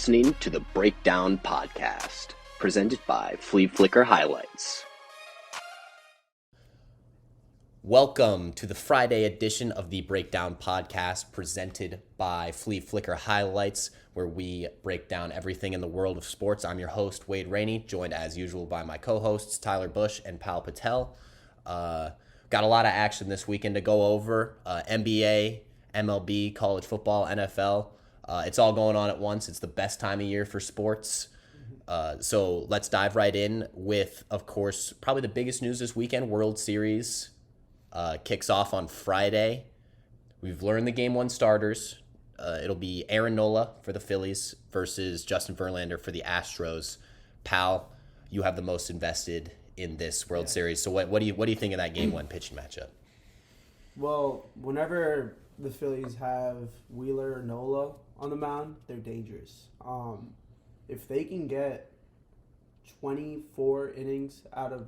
listening to the Breakdown Podcast, presented by FleaFlicker Highlights. Welcome to the Friday edition of the Breakdown Podcast, presented by FleaFlicker Highlights, where we break down everything in the world of sports. I'm your host, Wade Rainey, joined as usual by my co-hosts, Tyler Bush and Pal Patel. Got a lot of action this weekend to go over. NBA, MLB, college football, NFL. It's all going on at once. It's the best time of year for sports. So let's dive right in with, of course, probably the biggest news this weekend. World Series kicks off on Friday. We've learned the Game 1 starters. It'll be Aaron Nola for the Phillies versus Justin Verlander for the Astros. Pal, you have the most invested in this World Series. So what do you think of that Game 1 pitching matchup? Well, whenever the Phillies have Wheeler or Nola on the mound, they're dangerous. If they can get 24 innings out of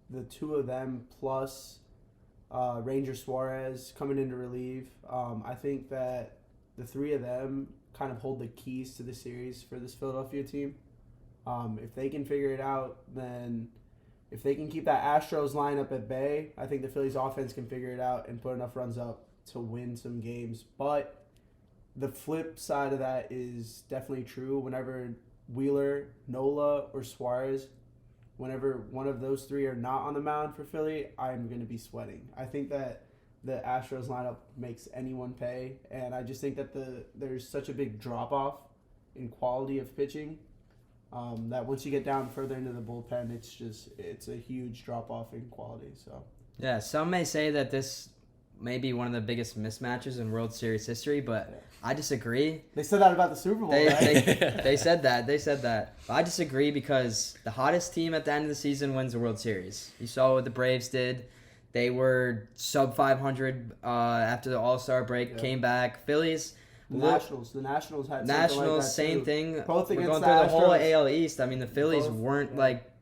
the two of them plus Ranger Suarez coming in to relieve, I think that the three of them kind of hold the keys to the series for this Philadelphia team. If they can figure it out, then if they can keep that Astros lineup at bay, I think the Phillies offense can figure it out and put enough runs up to win some games. But the flip side of that is definitely true. Whenever Wheeler, Nola, or Suarez, whenever one of those three are not on the mound for Philly, I'm going to be sweating. I think that the Astros lineup makes anyone pay, and I just think that there's such a big drop-off in quality of pitching that once you get down further into the bullpen, it's a huge drop-off in quality. So yeah, some may say that this may be one of the biggest mismatches in World Series history, but I disagree. They said that about the Super Bowl, right? They said that. But I disagree because the hottest team at the end of the season wins the World Series. You saw what the Braves did. They were sub 500 after the All-Star break, came back. Phillies. The Nationals had Nationals, like that same too. thing. Both We're against going the through the whole Astros. AL East. I mean, the Phillies weren't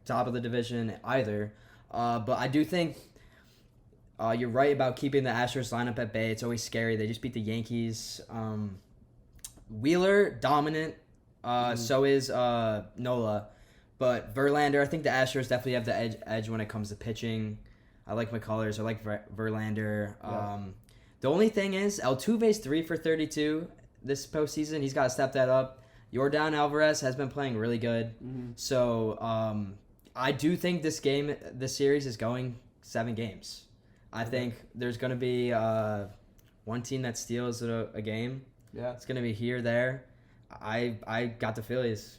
top of the division either. But I do think you're right about keeping the Astros lineup at bay. It's always scary. They just beat the Yankees. Wheeler, dominant. So is Nola. But Verlander, I think the Astros definitely have the edge when it comes to pitching. I like McCullers. I like Verlander. Yeah. The only thing is, Altuve's 3 for 32 this postseason. He's got to step that up. Yordan Alvarez has been playing really good. Mm-hmm. So I do think this series is going 7 games. I think there's going to be one team that steals a game. Yeah. It's going to be here, there. I got the Phillies.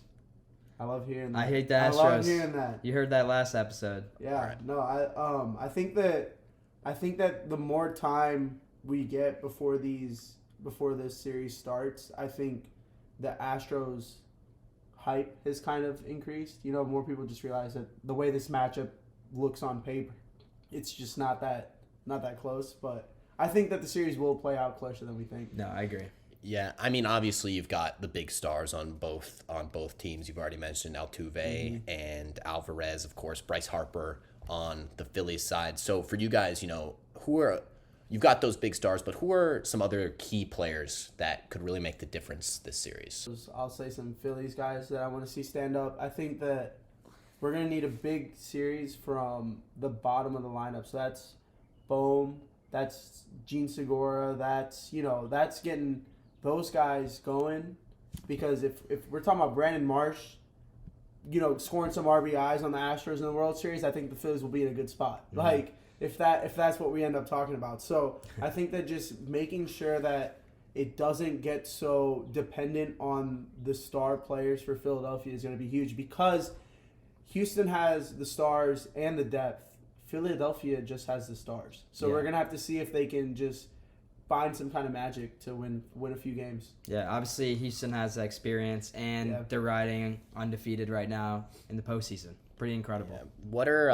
I love hearing that. I hate the Astros. I love hearing that. You heard that last episode. Yeah. Right. No, I think that the more time we get before this series starts, I think the Astros hype has kind of increased. You know, more people just realize that the way this matchup looks on paper, it's just not that close. But I think that the series will play out closer than we think. No, I agree. Yeah, I mean, obviously you've got the big stars on both teams. You've already mentioned Altuve and Alvarez, of course, Bryce Harper on the Phillies side. So for you guys, you've got those big stars, but who are some other key players that could really make the difference this series? I'll say some Phillies guys that I want to see stand up. I think that we're going to need a big series from the bottom of the lineup. So that's Bohm, that's Gene Segura, that's getting those guys going, because if we're talking about Brandon Marsh, scoring some RBIs on the Astros in the World Series, I think the Phillies will be in a good spot. Mm-hmm. Like if that's what we end up talking about. So I think that just making sure that it doesn't get so dependent on the star players for Philadelphia is going to be huge, because Houston has the stars and the depth. Philadelphia just has the stars. So we're going to have to see if they can just find some kind of magic to win a few games. Yeah, obviously Houston has that experience, and they're riding undefeated right now in the postseason. Pretty incredible. Yeah. What are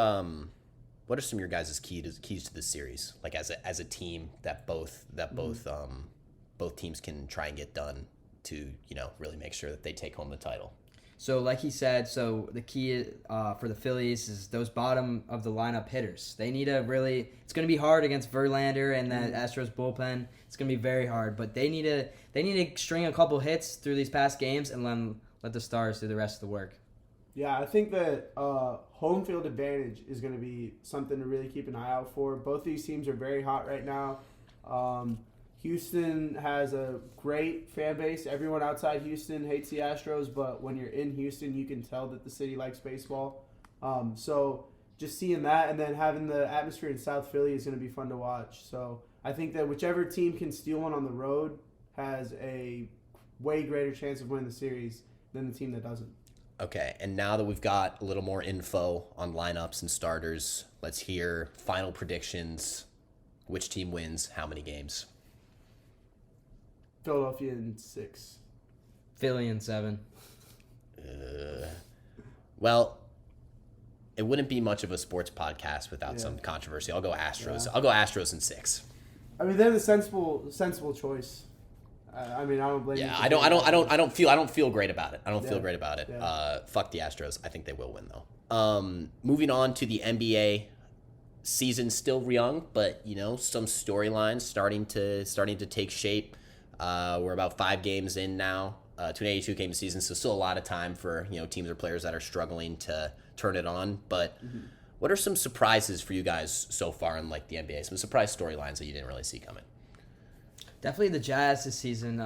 some of your guys' keys to this series? Like as a team that both teams can try and get done to really make sure that they take home the title. So like he said, so the key for the Phillies is those bottom of the lineup hitters. They need to really. It's going to be hard against Verlander and that Astros bullpen. It's going to be very hard, but they need to string a couple hits through these past games and let the stars do the rest of the work. Yeah, I think that home field advantage is going to be something to really keep an eye out for. Both these teams are very hot right now. Houston has a great fan base. Everyone outside Houston hates the Astros, but when you're in Houston, you can tell that the city likes baseball. So just seeing that and then having the atmosphere in South Philly is going to be fun to watch. So I think that whichever team can steal one on the road has a way greater chance of winning the series than the team that doesn't. Okay, and now that we've got a little more info on lineups and starters, let's hear final predictions. Which team wins how many games? Philadelphia in 6. Philly in 7. Well, it wouldn't be much of a sports podcast without some controversy. I'll go Astros. Yeah. I'll go Astros in 6. I mean, they're the sensible choice. I mean, I don't blame you. Yeah, I don't feel great about it. I don't feel great about it. Yeah. Fuck the Astros. I think they will win though. Moving on to the NBA season, still young, but some storylines starting to take shape. We're about 5 games in now to an 82-game season, so still a lot of time for teams or players that are struggling to turn it on. But what are some surprises for you guys so far in the NBA? Some surprise storylines that you didn't really see coming? Definitely the Jazz this season.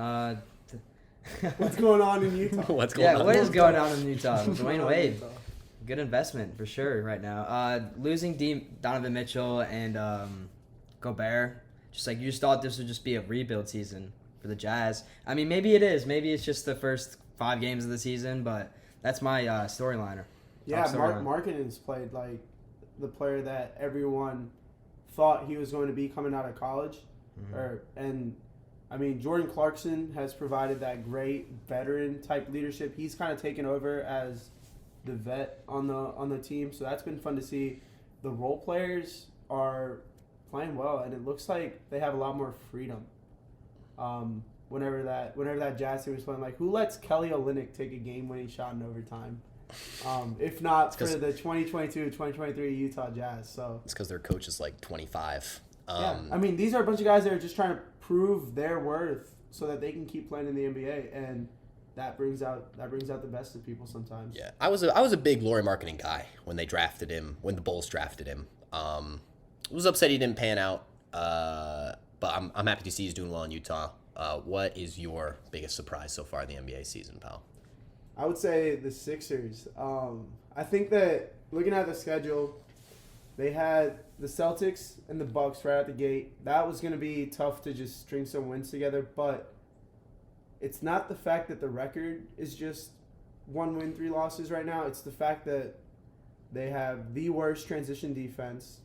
What's going on in Utah? What is going on in Utah? Dwayne Wade. Good investment for sure right now. Losing Donovan Mitchell and Gobert, you just thought this would just be a rebuild season for the Jazz. I mean, maybe it is. Maybe it's just the first 5 games of the season, but that's my storyliner. Yeah, Markkanen's played like the player that everyone thought he was going to be coming out of college. Jordan Clarkson has provided that great veteran type leadership. He's kind of taken over as the vet on the team, so that's been fun to see. The role players are playing well, and it looks like they have a lot more freedom. Whenever that Jazz team was playing, who lets Kelly Olynyk take a game-winning shot in overtime? If not for the 2022-2023 Utah Jazz. So it's because their coach is 25. These are a bunch of guys that are just trying to prove their worth so that they can keep playing in the NBA, and that brings out the best of people sometimes. Yeah, I was a big Lauri Markkanen guy when they drafted him, when the Bulls drafted him. Was upset he didn't pan out, but I'm happy to see he's doing well in Utah. What is your biggest surprise so far in the NBA season, pal? I would say the Sixers. I think that looking at the schedule, they had the Celtics and the Bucks right out the gate. That was going to be tough to just string some wins together, but it's not the fact that the record is just 1 win, 3 losses right now. It's the fact that they have the worst transition defense.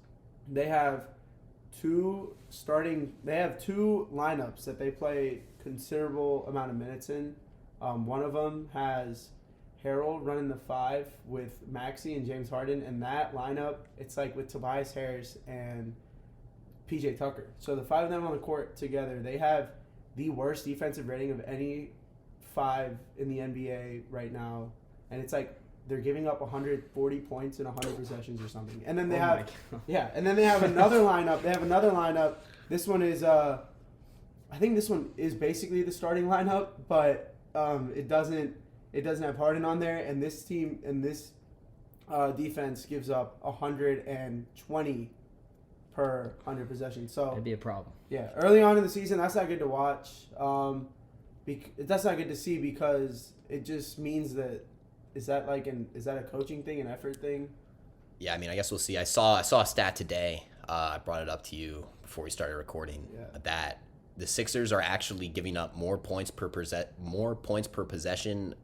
They have 2 lineups that they play considerable amount of minutes in. One of them has Harold running the 5 with Maxey and James Harden, and that lineup, it's with Tobias Harris and PJ Tucker. So the 5 of them on the court together, they have the worst defensive rating of any 5 in the NBA right now, and it's they're giving up 140 points in 100 possessions or something. And then they have another lineup. They have another lineup. This one is I think this one is basically the starting lineup, but it doesn't have Harden on there, and this team and this defense gives up 120 per 100 possessions. So it'd be a problem. Yeah, early on in the season, that's not good to watch. That's not good to see because it just means that is that a coaching thing, an effort thing? Yeah, I guess we'll see. I saw a stat today. I brought it up to you before we started recording. Yeah. That the Sixers are actually giving up more points per possession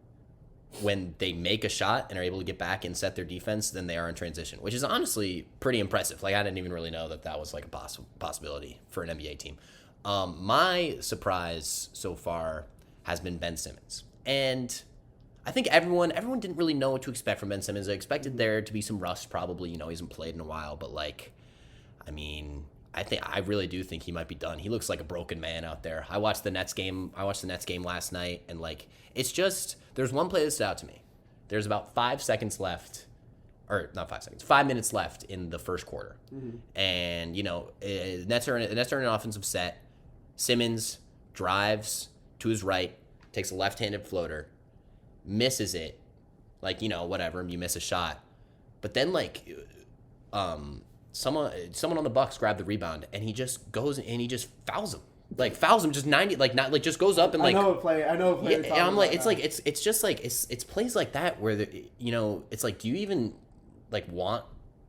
when they make a shot and are able to get back and set their defense than they are in transition, which is honestly pretty impressive. I didn't even really know that was a possibility for an NBA team. My surprise so far has been Ben Simmons, and I think everyone didn't really know what to expect from Ben Simmons. I expected there to be some rust, probably. He hasn't played in a while, but I really do think he might be done. He looks like a broken man out there. I watched the Nets game last night, and it's just there's one play that stood out to me, There's about 5 seconds left. Or not 5 seconds, 5 minutes left in the first quarter. And, Nets are in an offensive set. Simmons drives to his right, takes a left-handed floater, misses it. Whatever, you miss a shot. But then, someone on the Bucks grabbed the rebound, and he just goes and he just fouls him. Fouls him just 90, just goes up and I know a play. Yeah, and I'm like, it's just it's plays like that where it's like, do you even want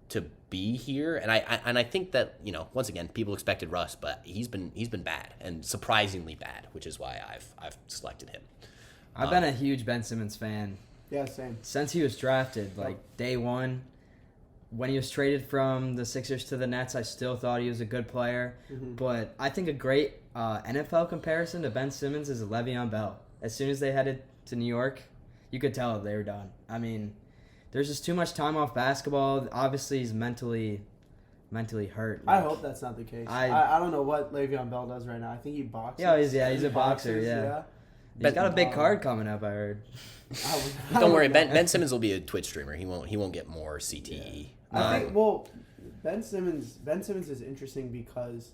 to be here? And I think that once again, people expected Russ, but he's been bad and surprisingly bad, which is why I've selected him. I've been a huge Ben Simmons fan. Yeah, same. Since he was drafted, day one. When he was traded from the Sixers to the Nets, I still thought he was a good player. But I think a great NFL comparison to Ben Simmons is Le'Veon Bell. As soon as they headed to New York, you could tell they were done. I mean, there's just too much time off basketball. Obviously, he's mentally hurt. I hope that's not the case. I don't know what Le'Veon Bell does right now. I think he boxes. He's a boxer. Yeah. He's got a big card coming up, I heard. Don't worry, Ben Simmons will be a Twitch streamer. He won't get more CTE. Yeah. I think Ben Simmons is interesting because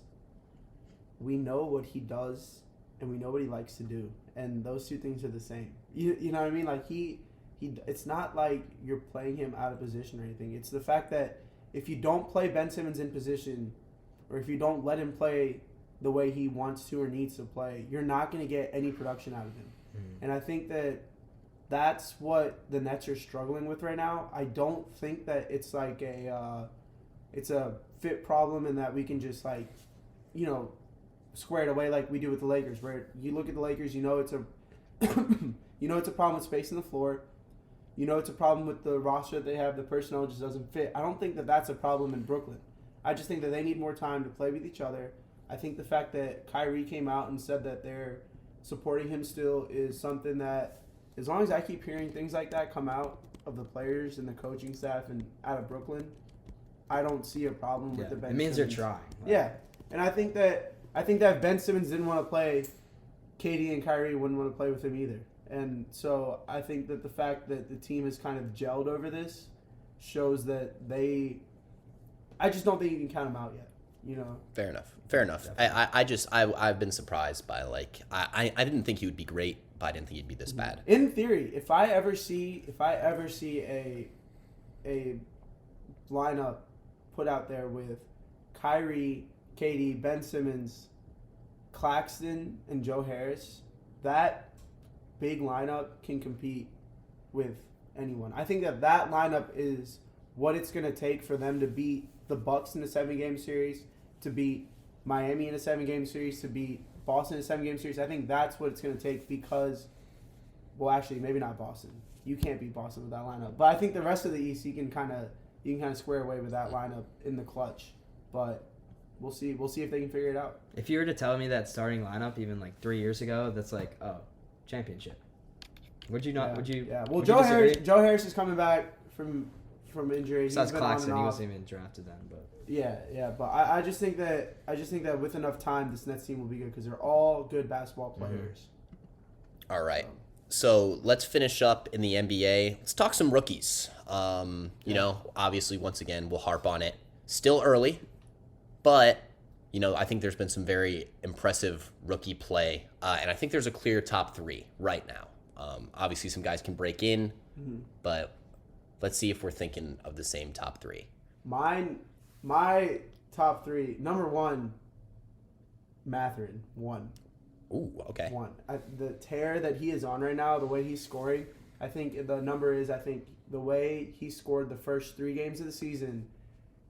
we know what he does and we know what he likes to do, and those two things are the same. You know what I mean? He it's not like you're playing him out of position or anything. It's the fact that if you don't play Ben Simmons in position, or if you don't let him play the way he wants to or needs to play, you're not going to get any production out of him. And I think that's what the Nets are struggling with right now. I don't think that it's like it's a fit problem and that we can just square it away like we do with the Lakers, where you look at the Lakers, it's a it's a problem with space on the floor. It's a problem with the roster that they have. The personnel just doesn't fit. I don't think that that's a problem in Brooklyn. I just think that they need more time to play with each other. I think the fact that Kyrie came out and said that they're supporting him still is something that, as long as I keep hearing things like that come out of the players and the coaching staff and out of Brooklyn, I don't see a problem with the Ben Simmons. It means they're trying. Yeah, and I think that if Ben Simmons didn't want to play, KD and Kyrie wouldn't want to play with him either. And so I think that the fact that the team has kind of gelled over this shows that I just don't think you can count them out yet. Fair enough. I've been surprised by I didn't think he would be great, but I didn't think he'd be this bad. In theory, if I ever see a lineup put out there with Kyrie, KD, Ben Simmons, Claxton, and Joe Harris, that big lineup can compete with anyone. I think that lineup is what it's going to take for them to beat the Bucks in a 7-game series, to beat Miami in a 7-game series, to beat Boston in a 7-game series. I think that's what it's going to take because, well, actually, maybe not Boston. You can't beat Boston with that lineup. But I think the rest of the East, you can kind of square away with that lineup in the clutch. But we'll see if they can figure it out. If you were to tell me that starting lineup even 3 years ago, that's championship. Would you not? Would you? Yeah. Well, Joe Harris is coming back from injury. Besides Claxton, he wasn't even drafted then, but. Yeah, but I just think that with enough time, this Nets team will be good because they're all good basketball players. All right, so let's finish up in the NBA. Let's talk some rookies. Obviously, once again, we'll harp on it. Still early, but I think there's been some very impressive rookie play, and I think there's a clear top 3 right now. Obviously, some guys can break in, but let's see if we're thinking of the same top 3. My top 3, number 1, Mathurin, 1. Ooh, okay. 1. The tear that he is on right now, the way he's scoring, I think the number is, the way he scored the first 3 games of the season,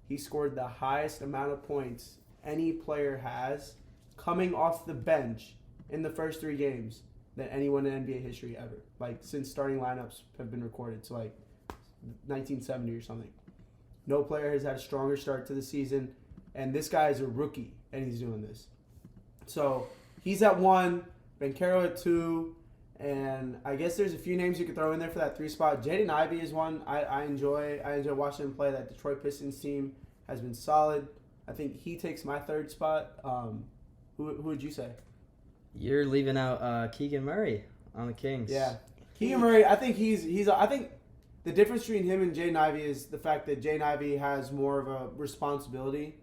he scored the highest amount of points any player has coming off the bench in the first 3 games than anyone in NBA history ever. Since starting lineups have been recorded, so 1970 or something. No player has had a stronger start to the season, and this guy is a rookie, and he's doing this. So he's at 1, Banchero at 2, and I guess there's a few names you could throw in there for that 3 spot. Jaden Ivey is 1. I enjoy watching him play. That Detroit Pistons team has been solid. I think he takes my 3rd spot. Who would you say? You're leaving out Keegan Murray on the Kings. Yeah, Keegan Murray. I think he's. I think The difference between him and Jaden Ivey is the fact that Jaden Ivey has more of a responsibility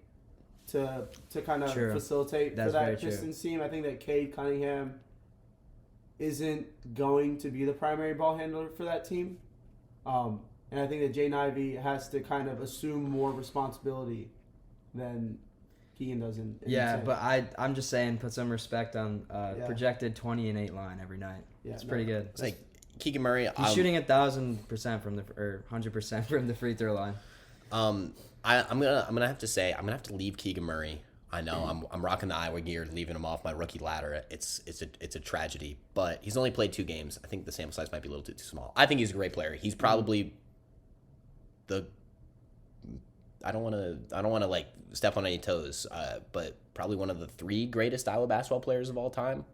to kind of facilitate for that Pistons team. I think that Cade Cunningham isn't going to be the primary ball handler for that team. And I think that Jaden Ivey has to kind of assume more responsibility than Keegan does in but I'm just saying, put some respect on projected 20-8 line every night. Yeah, it's pretty good. It's like Keegan Murray. He's shooting 1,000% from 100% from the free throw line. I'm gonna have to say I'm gonna have to leave Keegan Murray. I know I'm rocking the Iowa gear, leaving him off my rookie ladder. It's a tragedy, but he's only played 2 games. I think the sample size might be a little too small. I think he's a great player. He's probably I don't want to like step on any toes, but probably one of the 3 greatest Iowa basketball players of all time.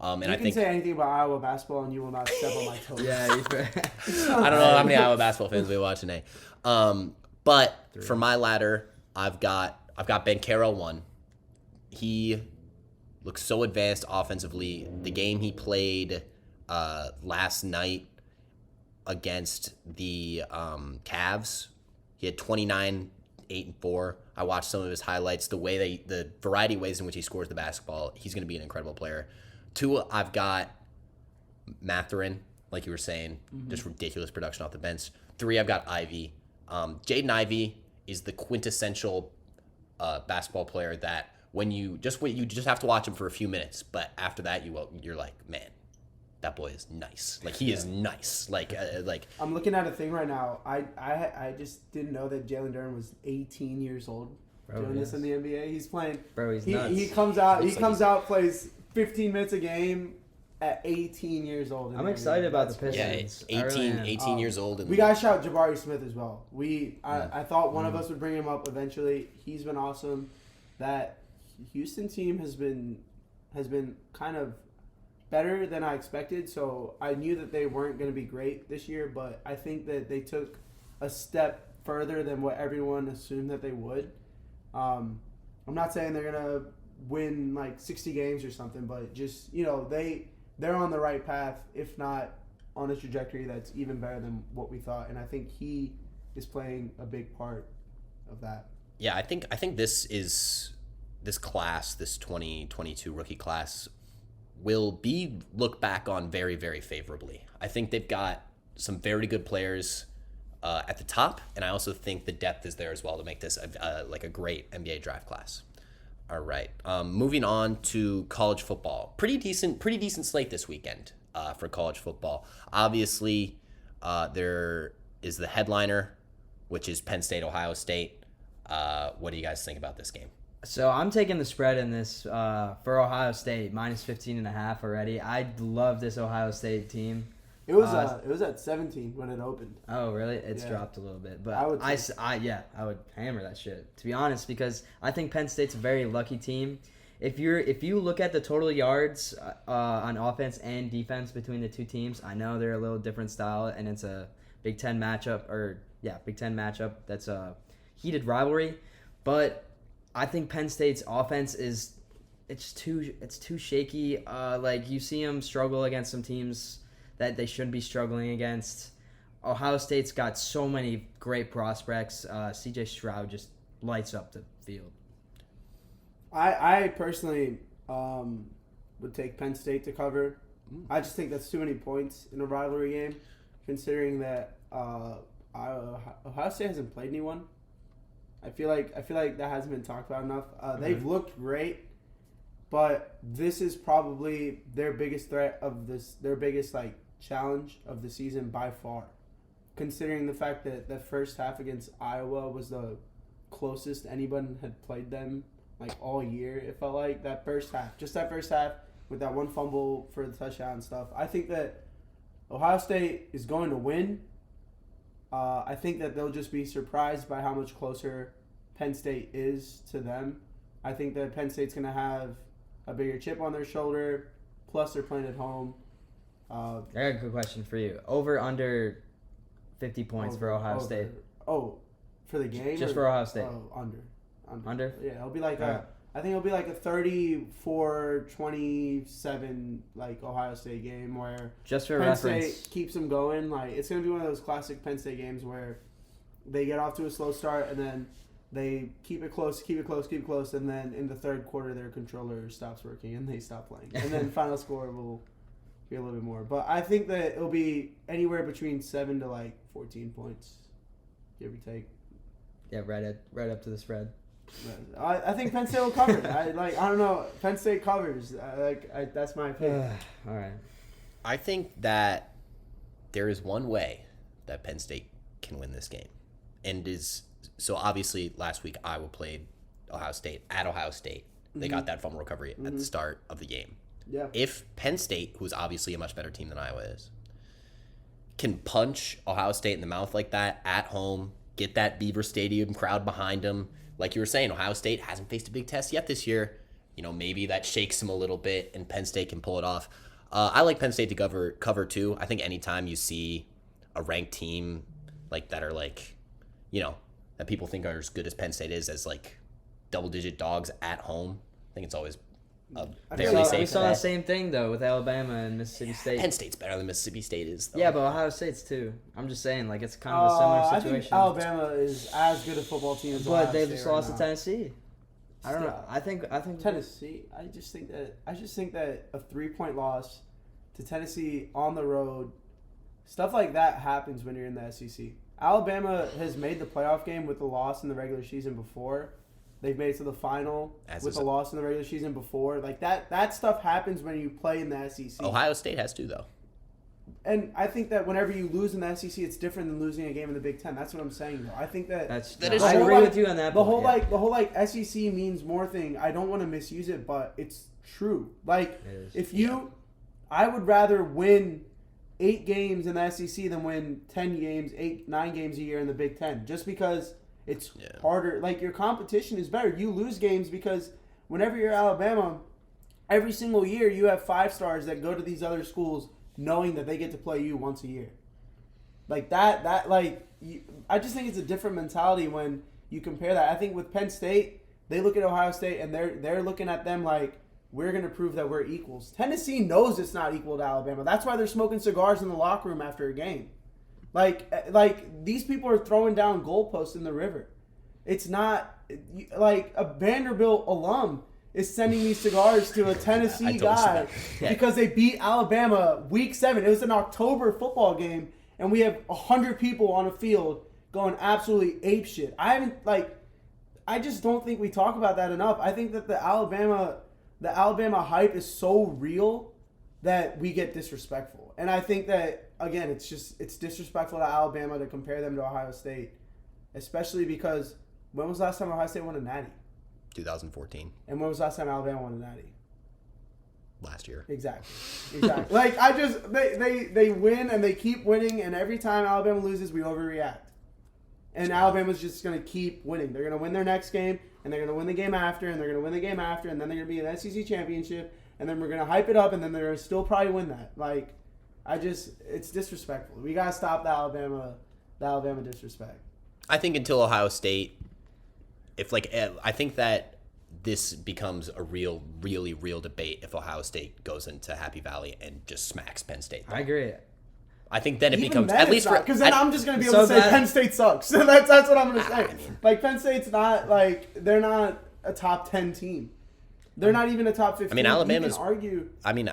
And I think say anything about Iowa basketball and you will not step on my toes. Yeah, I don't know how many Iowa basketball fans we watch today. But 3. For my ladder, I've got Ben Carroll 1. He looks so advanced offensively. The game he played last night against the Cavs, he had 29, 8, and 4. I watched some of his highlights. The variety of ways in which he scores the basketball, he's going to be an incredible player. 2, I've got Mathurin, like you were saying, just ridiculous production off the bench. 3, I've got Ivy. Jaden Ivey is the quintessential basketball player that you just have to watch him for a few minutes, but after that you're like, man, that boy is nice. Like he is nice. Like I'm looking at a thing right now. I just didn't know that Jalen Duren was 18 years old doing this in the NBA. He's playing. Bro, he's nuts. He comes out, plays 15 minutes a game at 18 years old. I'm excited about the Pistons. Yeah, 18 years old. We gotta shout Jabari Smith as well. I thought one of us would bring him up eventually. He's been awesome. That Houston team has been kind of better than I expected. So I knew that they weren't going to be great this year, but I think that they took a step further than what everyone assumed that they would. I'm not saying they're going to win like 60 games or something, but just, they're on the right path, if not on a trajectory that's even better than what we thought. And I think he is playing a big part of that. Yeah, I think this class, this 2022 rookie class, will be looked back on very, very favorably. I think they've got some very good players at the top, and I also think the depth is there as well to make this like a great NBA draft class. All right, moving on to college football. Pretty decent slate this weekend for college football. Obviously, there is the headliner, which is Penn State, Ohio State. What do you guys think about this game? So I'm taking the spread in this for Ohio State, minus 15.5 already. I love this Ohio State team. It was at 17 when it opened. Oh, really? It's dropped a little bit, but I would hammer that shit, to be honest, because I think Penn State's a very lucky team. If you look at the total yards on offense and defense between the two teams, I know they're a little different style, and it's a Big Ten matchup, that's a heated rivalry, but I think Penn State's offense it's too shaky. Like you see them struggle against some teams that they shouldn't be struggling against. Ohio State's got so many great prospects. CJ Stroud just lights up the field. I personally would take Penn State to cover. I just think that's too many points in a rivalry game, considering that Ohio State hasn't played anyone. I feel like that hasn't been talked about enough. They've looked great, but this is probably their biggest threat of this. Their biggest challenge of the season by far, considering the fact that the first half against Iowa was the closest anyone had played them all year. It felt like that first half with that one fumble for the touchdown and stuff. I think that Ohio State is going to win. I think that they'll just be surprised by how much closer Penn State is to them. I think that Penn State's going to have a bigger chip on their shoulder, plus they're playing at home. I got a good question for you. Over, under 50 points for Ohio State. Oh, for the game? Just for Ohio State. Under. Under? Yeah, it'll be like I think it'll be like a 34-27 like Ohio State game where just for Penn reference, State keeps them going. Like it's gonna be one of those classic Penn State games where they get off to a slow start and then they keep it close, and then in the third quarter their controller stops working and they stop playing, and then final score will be a little bit more. But I think that it'll be anywhere between 7 to like 14 points, give or take. Yeah, right up to the spread. I think Penn State will cover. I don't know. Penn State covers. That's my opinion. All right. I think that there is one way that Penn State can win this game, and so obviously last week Iowa played Ohio State at Ohio State. They got that fumble recovery at the start of the game. Yeah. If Penn State, who's obviously a much better team than Iowa is, can punch Ohio State in the mouth like that at home, get that Beaver Stadium crowd behind them. Like you were saying, Ohio State hasn't faced a big test yet this year. Maybe that shakes them a little bit, and Penn State can pull it off. I like Penn State to cover too. I think anytime you see a ranked team like that are like, that people think are as good as Penn State is as like double-digit dogs at home, I think it's always a fairly safe. We saw the same thing though with Alabama and Mississippi State. Penn State's better than Mississippi State is, though. Yeah, but Ohio State's too. I'm just saying, like it's kind of a similar situation. I think Alabama is as good a football team as Ohio but they've State just right lost now. to Tennessee. I don't know. I think Tennessee. I just think that a 3-point loss to Tennessee on the road, stuff like that happens when you're in the SEC. Alabama has made the playoff game with the loss in the regular season before. They've made it to the final with a loss in the regular season before. Like that stuff happens when you play in the SEC. Ohio State has too, though. And I think that whenever you lose in the SEC, it's different than losing a game in the Big Ten. That's what I'm saying, though. I think that I agree with you on that. The whole SEC means more thing. I don't want to misuse it, but it's true. Like I would rather win 8 games in the SEC than win 10 games, 9 games a year in the Big Ten. Just because it's harder. Like your competition is better. You lose games because whenever you're Alabama, every single year you have 5 stars that go to these other schools knowing that they get to play you once a year. Like I just think it's a different mentality when you compare that. I think with Penn State, they look at Ohio State and they're looking at them like, we're going to prove that we're equals. Tennessee knows it's not equal to Alabama. That's why they're smoking cigars in the locker room after a game. Like these people are throwing down goalposts in the river. It's not like a Vanderbilt alum is sending these cigars to a Tennessee guy because they beat Alabama week 7. It was an October football game, and we have 100 people on a field going absolutely apeshit. I just don't think we talk about that enough. I think that the Alabama hype is so real that we get disrespectful. And I think that, again, it's disrespectful to Alabama to compare them to Ohio State, especially because when was the last time Ohio State won a natty? 2014. And when was the last time Alabama won a natty? Last year. Exactly. Like they win and they keep winning, and every time Alabama loses, we overreact. And Alabama's just going to keep winning. They're going to win their next game, and they're going to win the game after, and they're going to win the game after, and then they're going to be an SEC championship, and then we're going to hype it up, and then they're going to still probably win that. Like, it's disrespectful. We got to stop the Alabama disrespect. I think until Ohio State, I think that this becomes a really real debate if Ohio State goes into Happy Valley and just smacks Penn State. I agree. I think then it Even becomes then at least because then I'm just going to be able to say Penn State sucks. That's what I'm going to say. Like Penn State's not they're not a top 10 team. They're not even a top 15. I mean, Alabama's. You can argue. I mean,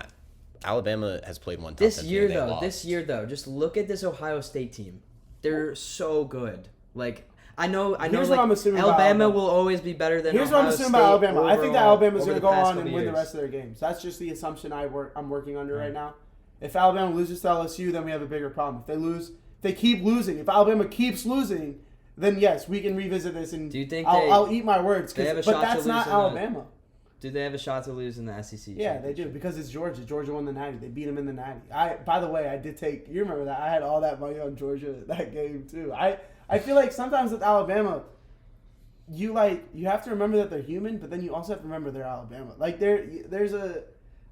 Alabama has played one top this 10 year team, this year though. Just look at this Ohio State team. They're so good. Like I know. Here's like, what I'm assuming Alabama will always be better than. Here's Ohio what I'm assuming State about Alabama. I think that Alabama's going to go on and win the rest of their games. That's just the assumption I'm working under right now. If Alabama loses to LSU, then we have a bigger problem. If they keep losing. If Alabama keeps losing, then yes, we can revisit this. And do you think I'll eat my words. But that's not Alabama. Do they have a shot to lose in the SEC? Yeah, they do because it's Georgia. Georgia won the Natty. They beat them in the Natty. By the way, I did take. You remember that? I had all that money on Georgia that game too. I feel like sometimes with Alabama, you have to remember that they're human, but then you also have to remember they're Alabama. Like there's a.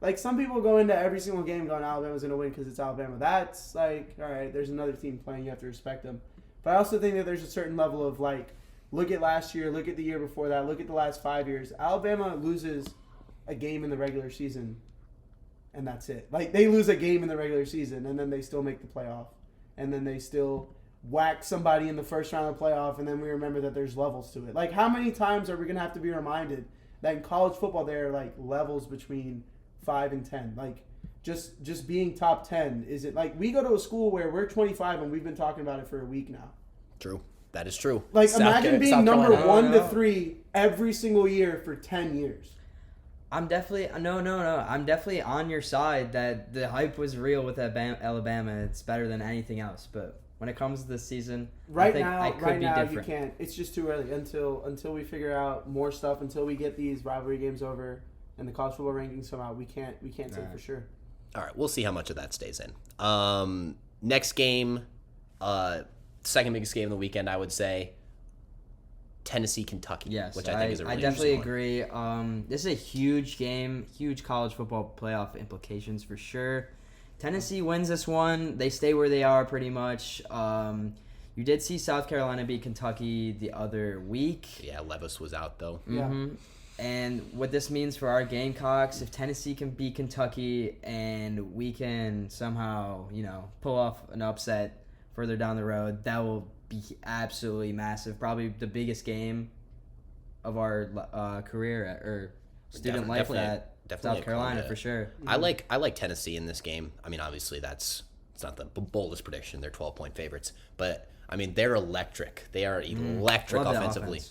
Like, some people go into every single game going, Alabama's going to win because it's Alabama. That's, like, all right, there's another team playing. You have to respect them. But I also think that there's a certain level of, like, look at last year, look at the year before that, look at the last 5 years. Alabama loses a game in the regular season, and that's it. Like, they lose a game in the regular season, and then they still make the playoff. And then they still whack somebody in the first round of the playoff, and then we remember that there's levels to it. Like, how many times are we going to have to be reminded that in college football there are, like, levels between 5 and 10? Like, just being top 10 isn't... Like, we go to a school where we're 25, and we've been talking about it for a week now. True. That is true. Like, imagine being number Carolina. 1 to 3 every single year for 10 years. I'm definitely I'm definitely on your side that the hype was real with Alabama. It's better than anything else. But when it comes to this season, I think it could be different. You can't. It's just too early until we figure out more stuff. Until we get these rivalry games over and the college football rankings come out, we can't say for sure. All right, we'll see how much of that stays in. Next game, second biggest game of the weekend, I would say. Tennessee, Kentucky, Yes, which I think is a really I definitely interesting agree. This is a huge game, huge college football playoff implications for sure. Tennessee wins this one. They stay where they are pretty much. You did see South Carolina beat Kentucky the other week. Yeah, Levis was out though. Mm-hmm. And what this means for our Gamecocks, if Tennessee can beat Kentucky and we can somehow, pull off an upset further down the road, that will be absolutely massive. Probably the biggest game of our career or student life at South Carolina for sure. I like Tennessee in this game. I mean, obviously it's not the boldest prediction. They're 12-point favorites, but I mean they're electric. They are electric offensively.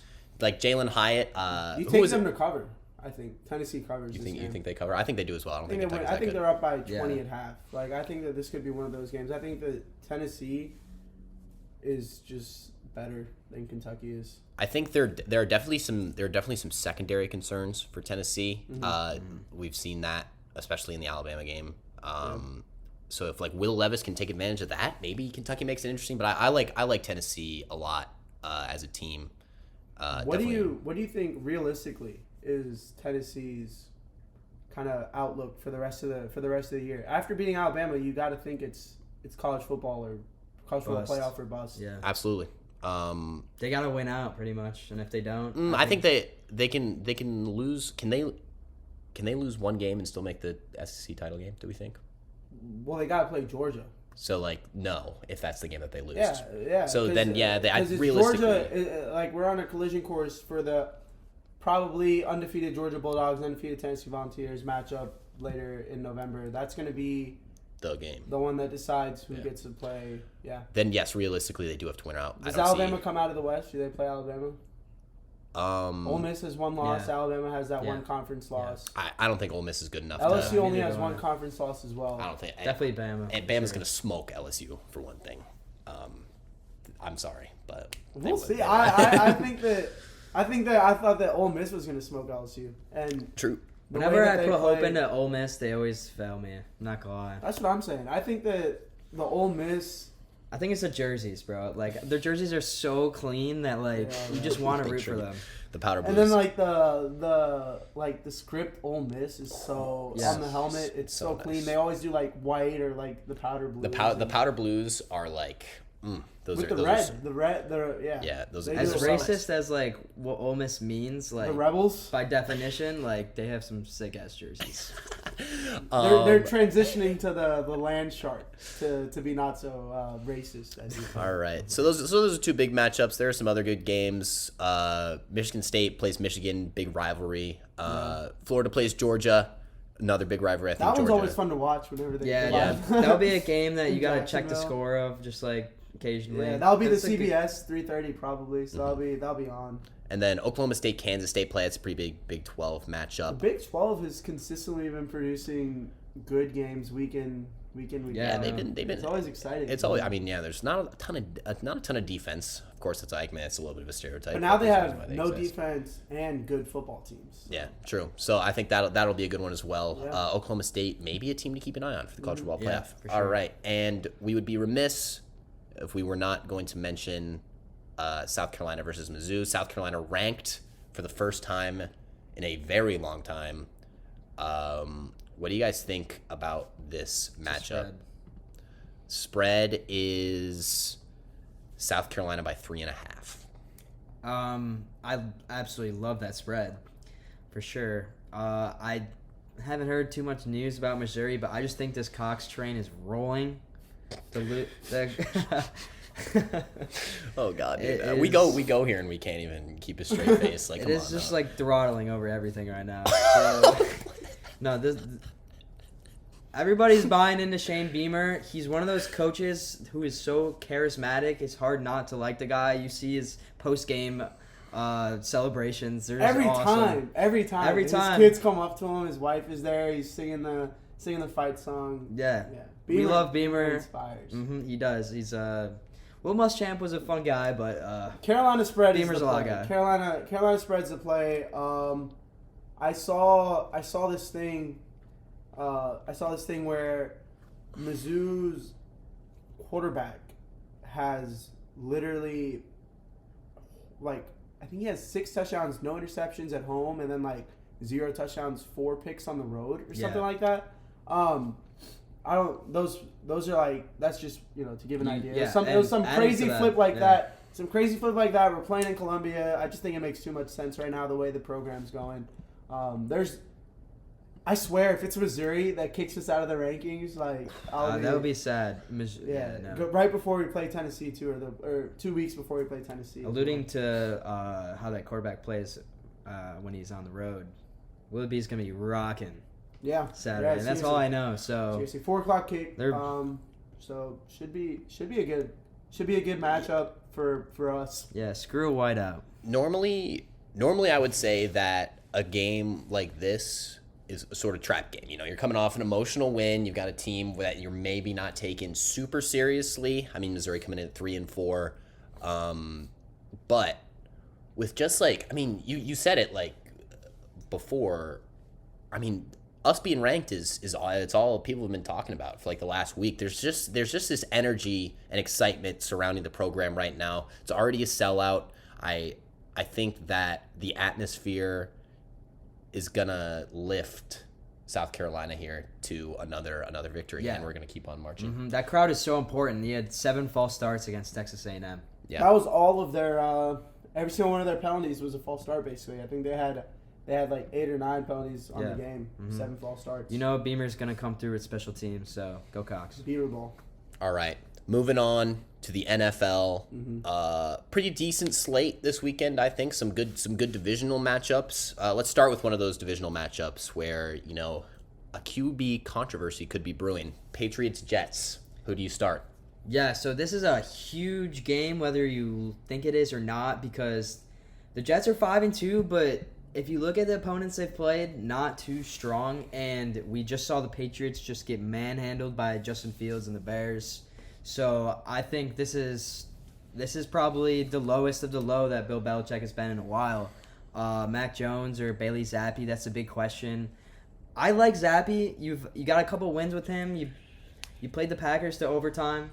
Like Jalen Hyatt. You take them to cover. I think Tennessee covers. You think they cover? I think they do as well. I think they're up by 20 at half. Like, I think that this could be one of those games. I think that Tennessee is just better than Kentucky is. I think there are definitely some secondary concerns for Tennessee. We've seen that, especially in the Alabama game. So if like Will Levis can take advantage of that, maybe Kentucky makes it interesting. But I like Tennessee a lot as a team. What do you think realistically is Tennessee's kind of outlook for the rest of the year? After beating Alabama, you got to think it's college football or college football playoff or bust. Yeah, absolutely. They got to win out pretty much, and if they don't, I think they can lose. Can they lose one game and still make the SEC title game? Do we think? Well, they got to play Georgia. So no, if that's the game that they lose. Yeah. So then realistically, Georgia, we're on a collision course for the probably undefeated Georgia Bulldogs, undefeated Tennessee Volunteers matchup later in November. That's going to be the game, the one that decides who gets to play. Yeah. Then yes, realistically, they do have to win out. Does Alabama come out of the West? Do they play Alabama? Ole Miss has one loss. Yeah. Alabama has that one conference loss. I don't think Ole Miss is good enough. LSU only has one conference loss as well. I don't think definitely Bama. And Bama's going to smoke LSU for one thing. I'm sorry, but we'll see. I think that I thought that Ole Miss was going to smoke LSU. And true. Whenever I put hope into Ole Miss, they always fail me. I'm not gonna lie. That's what I'm saying. I think that the Ole Miss. I think it's the jerseys, bro. Like their jerseys are so clean that you just want to root for them. The powder blues. And then the script Ole Miss is so on the helmet. It's so clean. Nice. They always do white or the powder blues. The powder blues are those with are the those red. Yeah, those are as racist as what Ole Miss means. Like the Rebels, by definition, they have some sick ass jerseys. They're transitioning to the land shark to be not so racist. All right, so those are two big matchups. There are some other good games. Michigan State plays Michigan, big rivalry. Florida plays Georgia. Another big rivalry. I think that one's Georgia. Always fun to watch whenever they. That'll be a game that you gotta check the score of, just occasionally. Yeah, that'll be the CBS 3:30 probably. So that'll be on. And then Oklahoma State, Kansas State play. It's a pretty big Big 12 matchup. The Big 12 has consistently been producing good games week in. Yeah, they've been. It's always exciting. It's always. I mean, there's not a ton of defense. Of course, it's it's a little bit of a stereotype. But now they have no defense and good football teams. Yeah, true. So I think that'll be a good one as well. Yeah. Oklahoma State, maybe a team to keep an eye on for the college football playoff. For sure. All right, and we would be remiss if we were not going to mention South Carolina versus Mizzou. South Carolina ranked for the first time in a very long time. What do you guys think about this matchup? Spread is South Carolina by 3.5. I absolutely love that spread, for sure. I haven't heard too much news about Missouri, but I just think this Cox train is rolling. Oh God, dude. We go here and we can't even keep a straight face. Like, it is just like throttling over everything right now. So, no, everybody's buying into Shane Beamer. He's one of those coaches who is so charismatic. It's hard not to like the guy. You see his post game celebrations. They're every awesome. time. His kids come up to him. His wife is there. He's singing the fight song. Yeah. We love Beamer. Inspires. He does. He's Will Muschamp was a fun guy, but Carolina spread Beamer's is the a lot play. guy. Carolina spread's the play. I saw this thing. Where Mizzou's quarterback has literally, like, I think he has 6 touchdowns, no interceptions at home, and then like 0 touchdowns, 4 picks on the road or something like that. I don't. Those are like, that's just, to give an idea. Yeah, It was some crazy flip like that. Some crazy flip like that. We're playing in Columbia. I just think it makes too much sense right now the way the program's going. I swear, if it's Missouri that kicks us out of the rankings, like, that would be sad. Right before we play Tennessee too, or 2 weeks before we play Tennessee. Alluding to how that quarterback plays when he's on the road, Willoughby's gonna be rocking. Yeah, Saturday, and that's all I know. So seriously, 4:00 kick. So should be a good matchup for us. Yeah, screw White out. Normally I would say that a game like this is a sort of trap game. You're coming off an emotional win. You've got a team that you're maybe not taking super seriously. I mean, Missouri coming in at 3-4, but with just like, I mean, you said it like before. I mean, us being ranked is all people have been talking about for like the last week. There's just this energy and excitement surrounding the program right now. It's already a sellout. I think that the atmosphere is gonna lift South Carolina here to another victory, and we're gonna keep on marching. Mm-hmm. That crowd is so important. He had 7 false starts against Texas A&M. Yeah, that was all of their every single one of their penalties was a false start. Basically, I think they had like 8 or 9 penalties on the game, 7 false starts. Beamer's gonna come through with special teams, so go Cox. Beamer ball. All right, moving on to the NFL. Pretty decent slate this weekend, I think. Some good divisional matchups. Let's start with one of those divisional matchups where a QB controversy could be brewing. Patriots-Jets. Who do you start? Yeah, so this is a huge game, whether you think it is or not, because the Jets are 5-2, but if you look at the opponents they've played, not too strong, and we just saw the Patriots just get manhandled by Justin Fields and the Bears. So I think this is probably the lowest of the low that Bill Belichick has been in a while. Mac Jones or Bailey Zappi, that's a big question. I like Zappi. You got a couple wins with him. You played the Packers to overtime.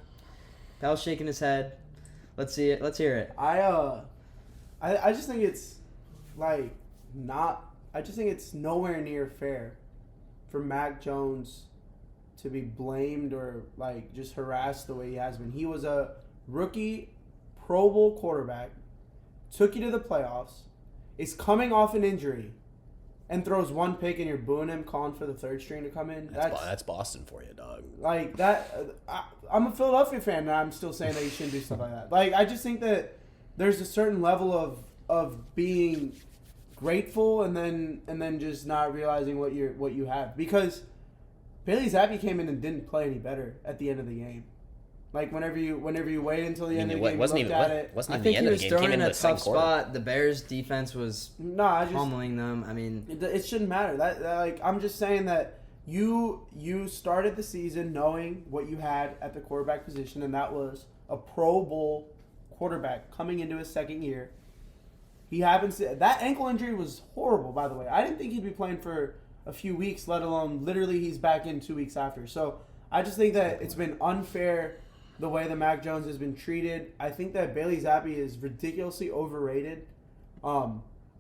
Pal's shaking his head. Let's see it. Let's hear it. I just think it's like I just think it's nowhere near fair for Mac Jones to be blamed or like just harassed the way he has been. He was a rookie Pro Bowl quarterback, took you to the playoffs, is coming off an injury, and throws 1 pick and you're booing him, calling for the third string to come in. That's Boston for you, dog. Like that. I'm a Philadelphia fan, and I'm still saying that you shouldn't do stuff like that. Like, I just think that there's a certain level of being grateful and then just not realizing what you have, because Bailey Zappi came in and didn't play any better at the end of the game. Like whenever you wait until the end of the game, wasn't even the end of the game. Throwing in a tough spot. The Bears defense was pummeling them. I mean, it shouldn't matter. That like, I'm just saying that you started the season knowing what you had at the quarterback position, and that was a Pro Bowl quarterback coming into his second year. That ankle injury was horrible, by the way. I didn't think he'd be playing for a few weeks, let alone literally he's back in 2 weeks after. So I just think that it's been unfair the way that Mac Jones has been treated. I think that Bailey Zappi is ridiculously overrated.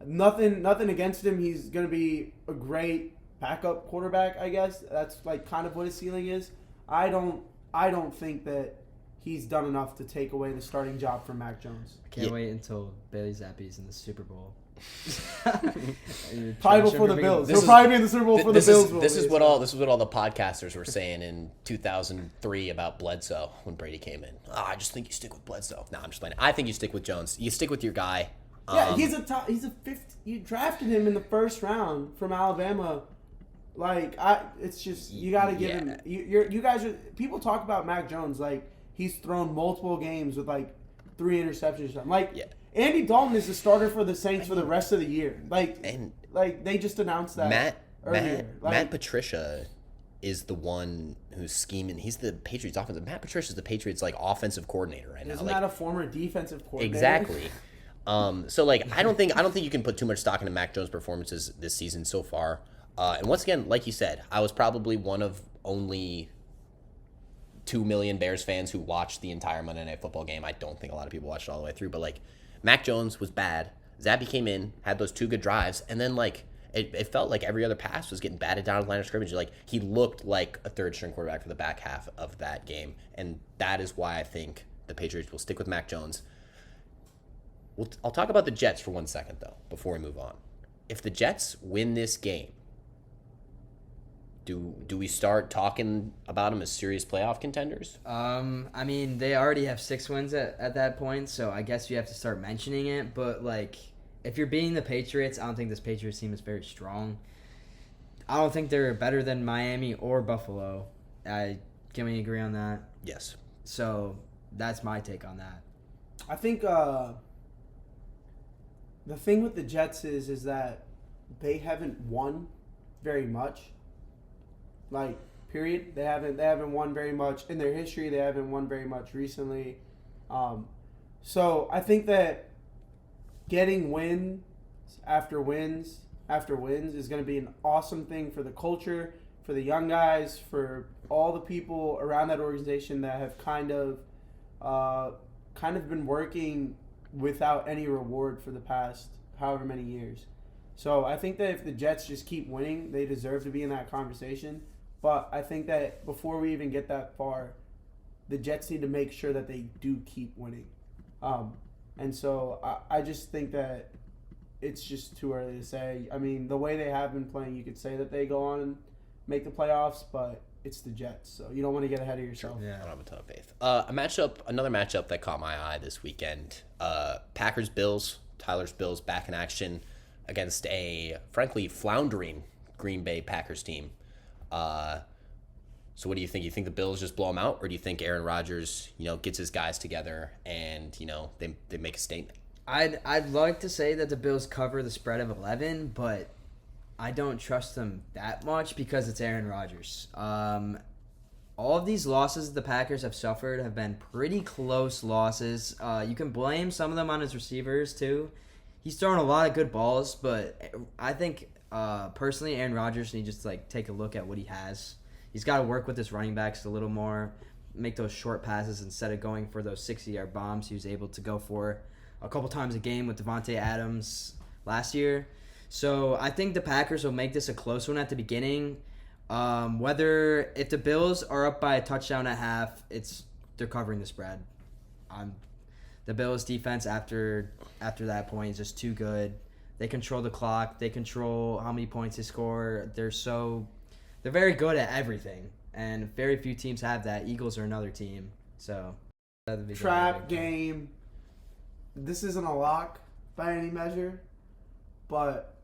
Nothing against him. He's going to be a great backup quarterback, I guess. That's like kind of what his ceiling is. I don't think that he's done enough to take away the starting job from Mac Jones. Can't wait until Bailey Zappi's in the Super Bowl. Probably before the Bills. He'll probably be in the Super Bowl for the Bills. This is what all the podcasters were saying in 2003 about Bledsoe when Brady came in. I just think you stick with Bledsoe. No, I'm just playing. I think you stick with Jones. You stick with your guy. Yeah, he's a fifth. You drafted him in the first round from Alabama. It's just you got to give him. You guys are people talk about Mac Jones like he's thrown multiple games with 3 interceptions or something. Andy Dalton is the starter for the Saints for the rest of the year. They just announced that. Matt Patricia is the one who's scheming. He's the Patriots offensive. Matt Patricia's the Patriots offensive coordinator right now. Isn't that a former defensive coordinator? Exactly. I don't think you can put too much stock into Mac Jones' performances this season so far. And once again, like you said, I was probably one of only 2 million Bears fans who watched the entire Monday Night Football game. I don't think a lot of people watched it all the way through, but Mac Jones was bad. Zappy came in, had those 2 good drives, and then it felt like every other pass was getting batted down at the line of scrimmage. He looked like a third-string quarterback for the back half of that game, and that is why I think the Patriots will stick with Mac Jones. I'll talk about the Jets for 1 second, though, before we move on. If the Jets win this game, do we start talking about them as serious playoff contenders? I mean, they already have 6 wins at that point, so I guess you have to start mentioning it. But, if you're beating the Patriots, I don't think this Patriots team is very strong. I don't think they're better than Miami or Buffalo. Can we agree on that? Yes. So, that's my take on that. I think the thing with the Jets is that they haven't won very much. Period. They haven't won very much in their history. They haven't won very much recently. So I think that getting wins after wins is going to be an awesome thing for the culture, for the young guys, for all the people around that organization that have kind of been working without any reward for the past however many years. So I think that if the Jets just keep winning, they deserve to be in that conversation. But I think that before we even get that far, the Jets need to make sure that they do keep winning. And so I just think that it's just too early to say. I mean, the way they have been playing, you could say that they go on and make the playoffs, but it's the Jets, so you don't want to get ahead of yourself. Yeah. I don't have a ton of faith. Another matchup that caught my eye this weekend. Packers-Bills. Tyler's Bills back in action against a, frankly, floundering Green Bay Packers team. So what do you think? You think the Bills just blow them out, or do you think Aaron Rodgers, gets his guys together and, they make a statement? I'd like to say that the Bills cover the spread of 11, but I don't trust them that much because it's Aaron Rodgers. All of these losses the Packers have suffered have been pretty close losses. You can blame some of them on his receivers too. He's throwing a lot of good balls, but I think personally Aaron Rodgers needs to just take a look at what he has. He's got to work with his running backs a little more, make those short passes instead of going for those 60-yard bombs he was able to go for a couple times a game with Devontae Adams last year. So I think the Packers will make this a close one at the beginning. If the Bills are up by a touchdown at half, they're covering the spread. The Bills defense after that point is just too good. They control the clock. They control how many points they score. They're very good at everything, and very few teams have that. Eagles are another team. So trap game. This isn't a lock by any measure, but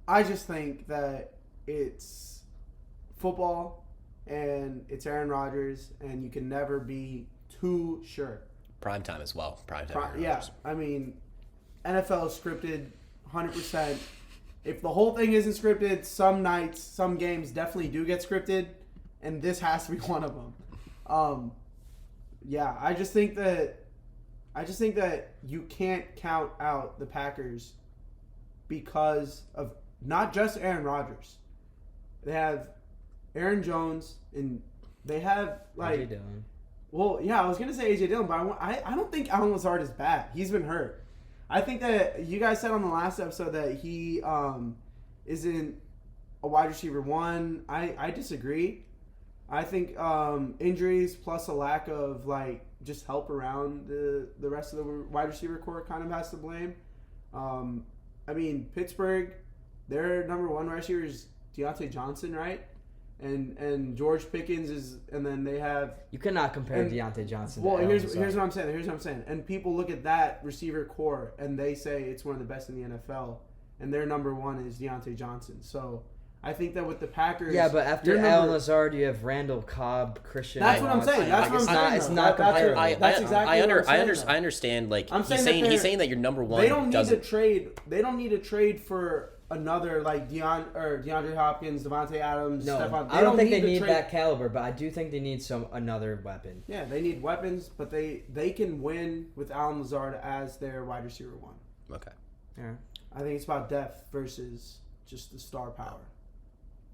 I just think that it's football and it's Aaron Rodgers, and you can never be too sure. Primetime as well. Yeah, I mean, NFL is scripted 100%. If the whole thing isn't scripted, some nights, some games definitely do get scripted, and this has to be one of them. I just think that you can't count out the Packers because of not just Aaron Rodgers. They have Aaron Jones, and they have AJ Dillon. Well, yeah, I was gonna say AJ Dillon, but I don't think Allen Lazard is bad. He's been hurt. I think that you guys said on the last episode that he isn't a wide receiver one. I disagree. I think injuries plus a lack of just help around the rest of the wide receiver core kind of has to blame. I mean, Pittsburgh, their number one receiver is Deontay Johnson, right? And George Pickens is, and then they have. You cannot compare Deontay Johnson. Well, to here's what I'm saying. And people look at that receiver core and they say it's one of the best in the NFL, and their number one is Deontay Johnson. So I think that with the Packers, yeah, but after Allen Lazard, you have Randall Cobb, Christian. That's what I'm saying. That's what I'm saying. It's not comparable. That's exactly what I'm saying. I understand. Like I'm he's saying that your number one. They don't need to trade. They don't need to trade for another like DeAndre Hopkins, Devontae Adams. No, Stephon. I don't think they need that caliber, but I do think they need another weapon. Yeah, they need weapons, but they can win with Allen Lazard as their wide receiver one. Okay. Yeah. I think it's about depth versus just the star power.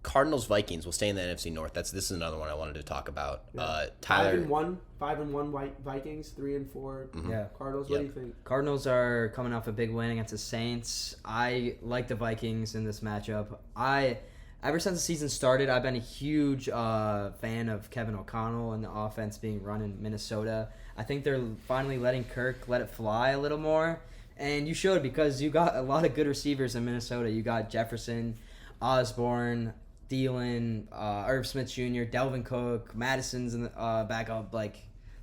Cardinals Vikings. We'll stay in the NFC North. This is another one I wanted to talk about. Yeah. Tyler 5-1 Vikings, 3-4 Mm-hmm. Yeah. Cardinals. What do you think? Cardinals are coming off a big win against the Saints. I like the Vikings in this matchup. Ever since the season started, I've been a huge fan of Kevin O'Connell and the offense being run in Minnesota. I think they're finally letting Kirk let it fly a little more, and you should, because you got a lot of good receivers in Minnesota. You got Jefferson, Osborne, Thielen, Irv Smith Jr., Delvin Cook, Madison's in the backup. Like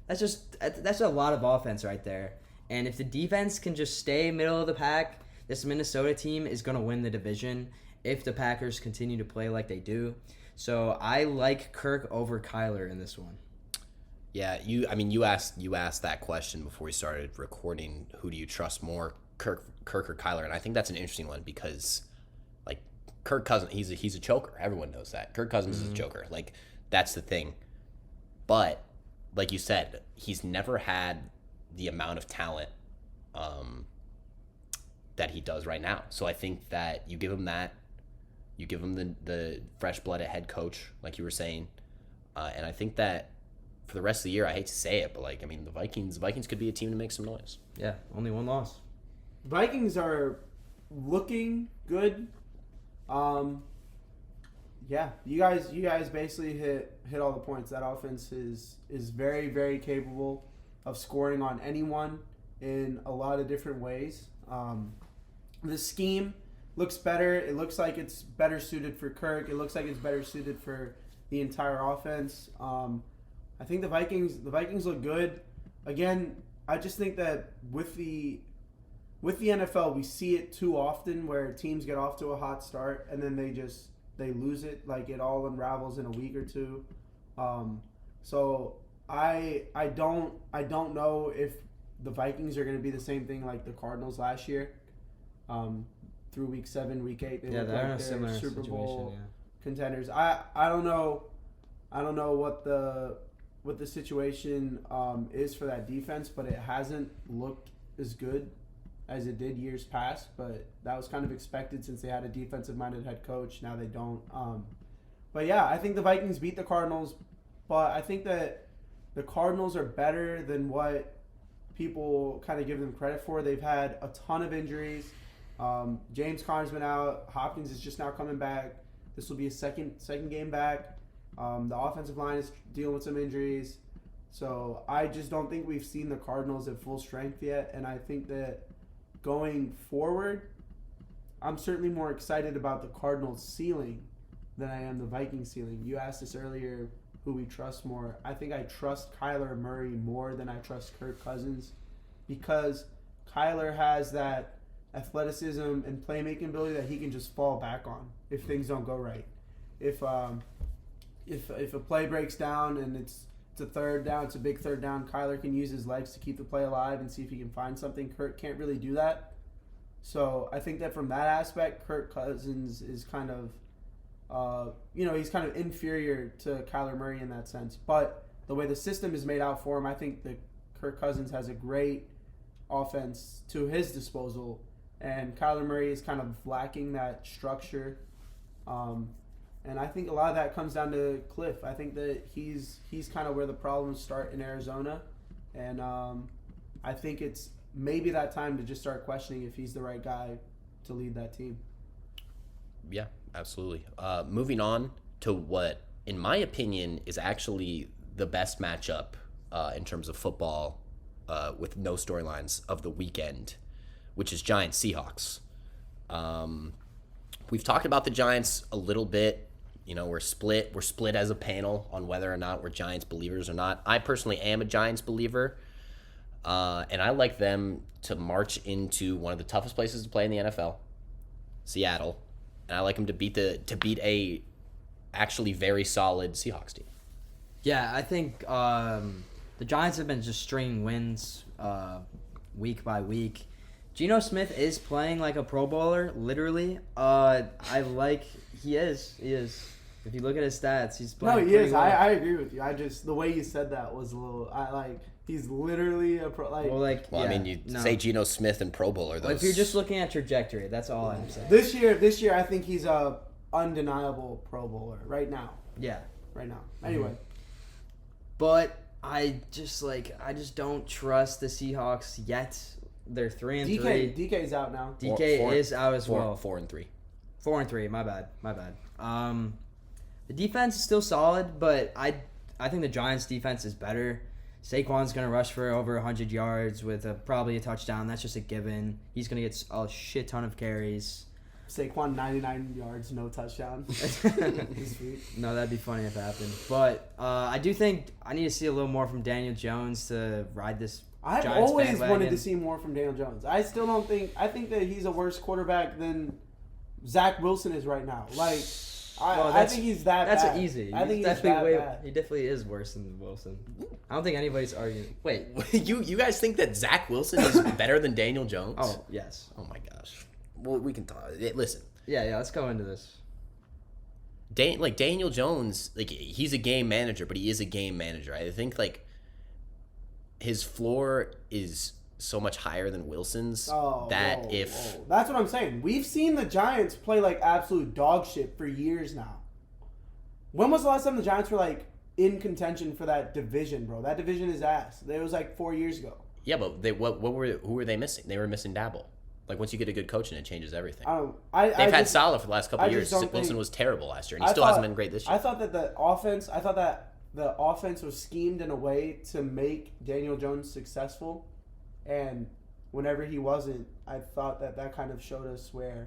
that's a lot of offense right there. And if the defense can just stay middle of the pack, this Minnesota team is going to win the division if the Packers continue to play like they do. So I like Kirk over Kyler in this one. Yeah, you asked that question before we started recording. Who do you trust more, Kirk or Kyler? And I think that's an interesting one because, like, Kirk Cousins, he's a choker. Everyone knows that. Kirk Cousins is a choker. Like, that's the thing. But like you said, he's never had the amount of talent that he does right now. So I think that you give him that. You give him the fresh blood at head coach, like you were saying. And I think that for the rest of the year, I hate to say it, but the Vikings could be a team to make some noise. Yeah, only one loss. Vikings are looking good. Yeah, you guys basically hit all the points. That offense is very, very capable of scoring on anyone in a lot of different ways. The scheme looks better. It looks like it's better suited for Kirk. It looks like it's better suited for the entire offense. I think the Vikings look good. Again, I just think that with the NFL, we see it too often where teams get off to a hot start and then they lose it. Like, it all unravels in a week or two. So I don't know if the Vikings are going to be the same thing like the Cardinals last year. Through week 7, week 8, they look they're like in a they're similar Super Bowl situation, contenders. I don't know what the situation is for that defense, but it hasn't looked as good as it did years past. But that was kind of expected since they had a defensive-minded head coach. Now they don't. But yeah, I think the Vikings beat the Cardinals, but I think that the Cardinals are better than what people kind of give them credit for. They've had a ton of injuries. James Conner's been out. Hopkins is just now coming back. This will be a second game back. The offensive line is dealing with some injuries. So I just don't think we've seen the Cardinals at full strength yet. And I think that going forward, I'm certainly more excited about the Cardinals' ceiling than I am the Vikings' ceiling. You asked us earlier who we trust more. I think I trust Kyler Murray more than I trust Kirk Cousins because Kyler has that athleticism and playmaking ability that he can just fall back on if things don't go right. If a play breaks down and it's a third down, it's a big third down, Kyler can use his legs to keep the play alive and see if he can find something. Kirk can't really do that. So I think that from that aspect, Kirk Cousins is kind of, he's kind of inferior to Kyler Murray in that sense. But the way the system is made out for him, I think that Kirk Cousins has a great offense to his disposal. And Kyler Murray is kind of lacking that structure. And I think a lot of that comes down to Cliff. I think that he's kind of where the problems start in Arizona. And I think it's maybe that time to just start questioning if he's the right guy to lead that team. Yeah, absolutely. Moving on to what, in my opinion, is actually the best matchup in terms of football with no storylines of the weekend, which is Giants-Seahawks. We've talked about the Giants a little bit. You know, we're split. We're split as a panel on whether or not we're Giants believers or not. I personally am a Giants believer, and I like them to march into one of the toughest places to play in the NFL, Seattle, and I like them to beat a actually very solid Seahawks team. Yeah, I think the Giants have been just stringing wins week by week. Geno Smith is playing like a Pro Bowler, literally. He is. If you look at his stats, he's playing. No, he is. Well. I agree with you. The way you said that was a little. He's literally a pro. I mean, you say Geno Smith and Pro Bowler. Well, if you're just looking at trajectory, that's all I'm saying. This year, I think he's a undeniable Pro Bowler right now. Yeah. Right now. Anyway. But I just don't trust the Seahawks yet. They're 3-3. DK's out now. DK is out as well. 4-3. 4-3. My bad. The defense is still solid, but I think the Giants' defense is better. Saquon's going to rush for over 100 yards with probably a touchdown. That's just a given. He's going to get a shit ton of carries. Saquon 99 yards, no touchdown. No, that'd be funny if it happened. But I do think I need to see a little more from Daniel Jones to ride this I've Giants always bandwagon. wanted to see more from Daniel Jones. I still don't think. I think that he's a worse quarterback than Zach Wilson is right now. I think he's that that's bad. Easy. I think he's definitely that bad. He definitely is worse than Wilson. I don't think anybody's arguing. Wait, you guys think that Zach Wilson is better than Daniel Jones? Oh yes. Oh my gosh. Well, we can talk. Listen. Yeah. Let's go into this. Daniel Jones, he's a game manager, but he is a game manager. I think his floor is so much higher than Wilson's that's what I'm saying. We've seen the Giants play like absolute dog shit for years now. When was the last time the Giants were in contention for that division, bro? That division is ass. It was 4 years ago. Yeah, but who were they missing? They were missing Dabble. Once you get a good coach, and it changes everything. They've had Salah for the last couple of years. Wilson was terrible last year, and he still hasn't been great this year. I thought that the offense was schemed in a way to make Daniel Jones successful, and whenever he wasn't, I thought that kind of showed us where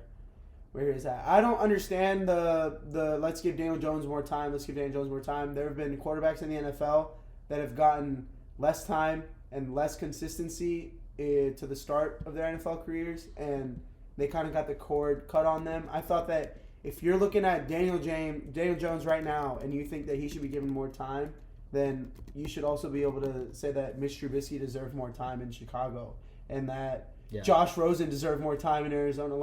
he's at. I don't understand the let's give Daniel Jones more time. There have been quarterbacks in the NFL that have gotten less time and less consistency to the start of their NFL careers, and they kind of got the cord cut on them. I thought that if you're looking at Daniel Jones right now and you think that he should be given more time, then you should also be able to say that Mitch Trubisky deserved more time in Chicago and that Josh Rosen deserved more time in Arizona.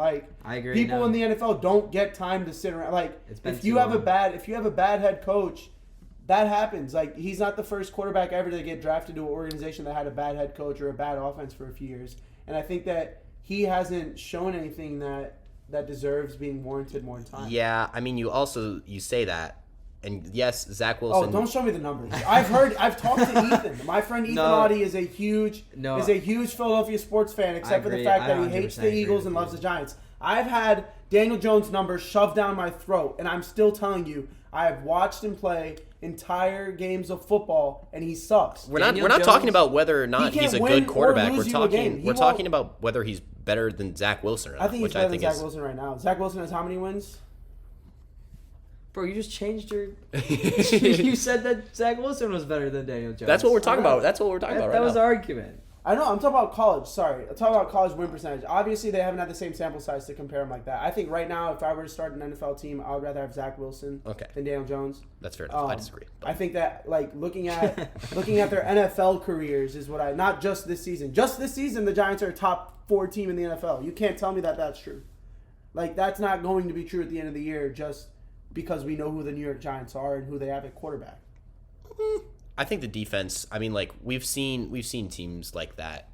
I agree. People in the NFL don't get time to sit around. If you have a bad head coach, that happens. He's not the first quarterback ever to get drafted to an organization that had a bad head coach or a bad offense for a few years. And I think that he hasn't shown anything that deserves being warranted more time. Yeah, I mean, you say that, and yes, Zach Wilson. Oh, don't show me the numbers. I've talked to Ethan. My friend Ethan Audie is a huge Philadelphia sports fan, except for the fact that he hates the Eagles and loves the Giants. I've had Daniel Jones' numbers shoved down my throat, and I'm still telling you, I have watched him play entire games of football, and he sucks. We're not talking about whether or not he's a good quarterback. We're talking about whether he's better than Zach Wilson or not. I think he's better than Zach Wilson right now. Zach Wilson has how many wins? Bro, you just changed your... You said that Zach Wilson was better than Daniel Jones. That's what we're talking about. That's what we're talking about right now. That was the argument. I know. I'm talking about college. Sorry. I'm talking about college win percentage. Obviously, they haven't had the same sample size to compare them like that. I think right now, if I were to start an NFL team, I would rather have Zach Wilson than Daniel Jones. That's fair enough. I disagree. But. I think that looking at their NFL careers is what not just this season. Just this season, the Giants are a top 4 team in the NFL. You can't tell me that that's true. That's not going to be true at the end of the year just because we know who the New York Giants are and who they have at quarterback. I think the defense. I mean, we've seen teams like that,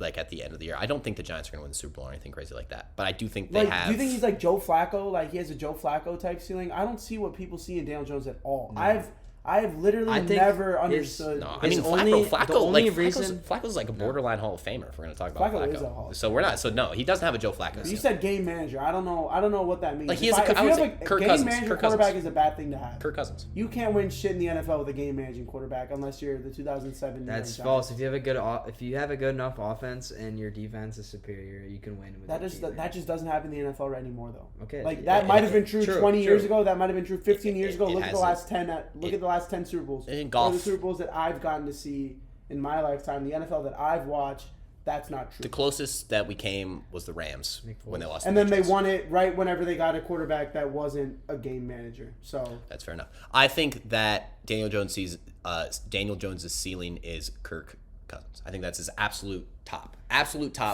at the end of the year. I don't think the Giants are going to win the Super Bowl or anything crazy like that. But I do think they have. Do you think he's like Joe Flacco? He has a Joe Flacco type ceiling. I don't see what people see in Daniel Jones at all. No. I have literally never understood. No, I mean, Flacco's like a borderline Hall of Famer if we're going to talk about Flacco. Is a Hall of So we're not. So no, he doesn't have a Joe Flacco. You said game manager. I don't know what that means. Like if you have a game manager quarterback is a bad thing to have. Kirk Cousins. You can't win shit in the NFL with a game managing quarterback unless you're the 2007. That's false. If you have a good enough offense and your defense is superior, you can win with that just doesn't happen in the NFL anymore though. Okay. Like that might have been true 20 years ago. That might have been true 15 years ago. Look at the last 10. Look at the last 10 Super Bowls. In golf, or the Super Bowls that I've gotten to see in my lifetime, the NFL that I've watched, that's not true. The closest that we came was the Rams when they lost. And then they won it right whenever they got a quarterback that wasn't a game manager. So that's fair enough. I think that Daniel Jones' ceiling is Kirk Cousins. I think that's his absolute top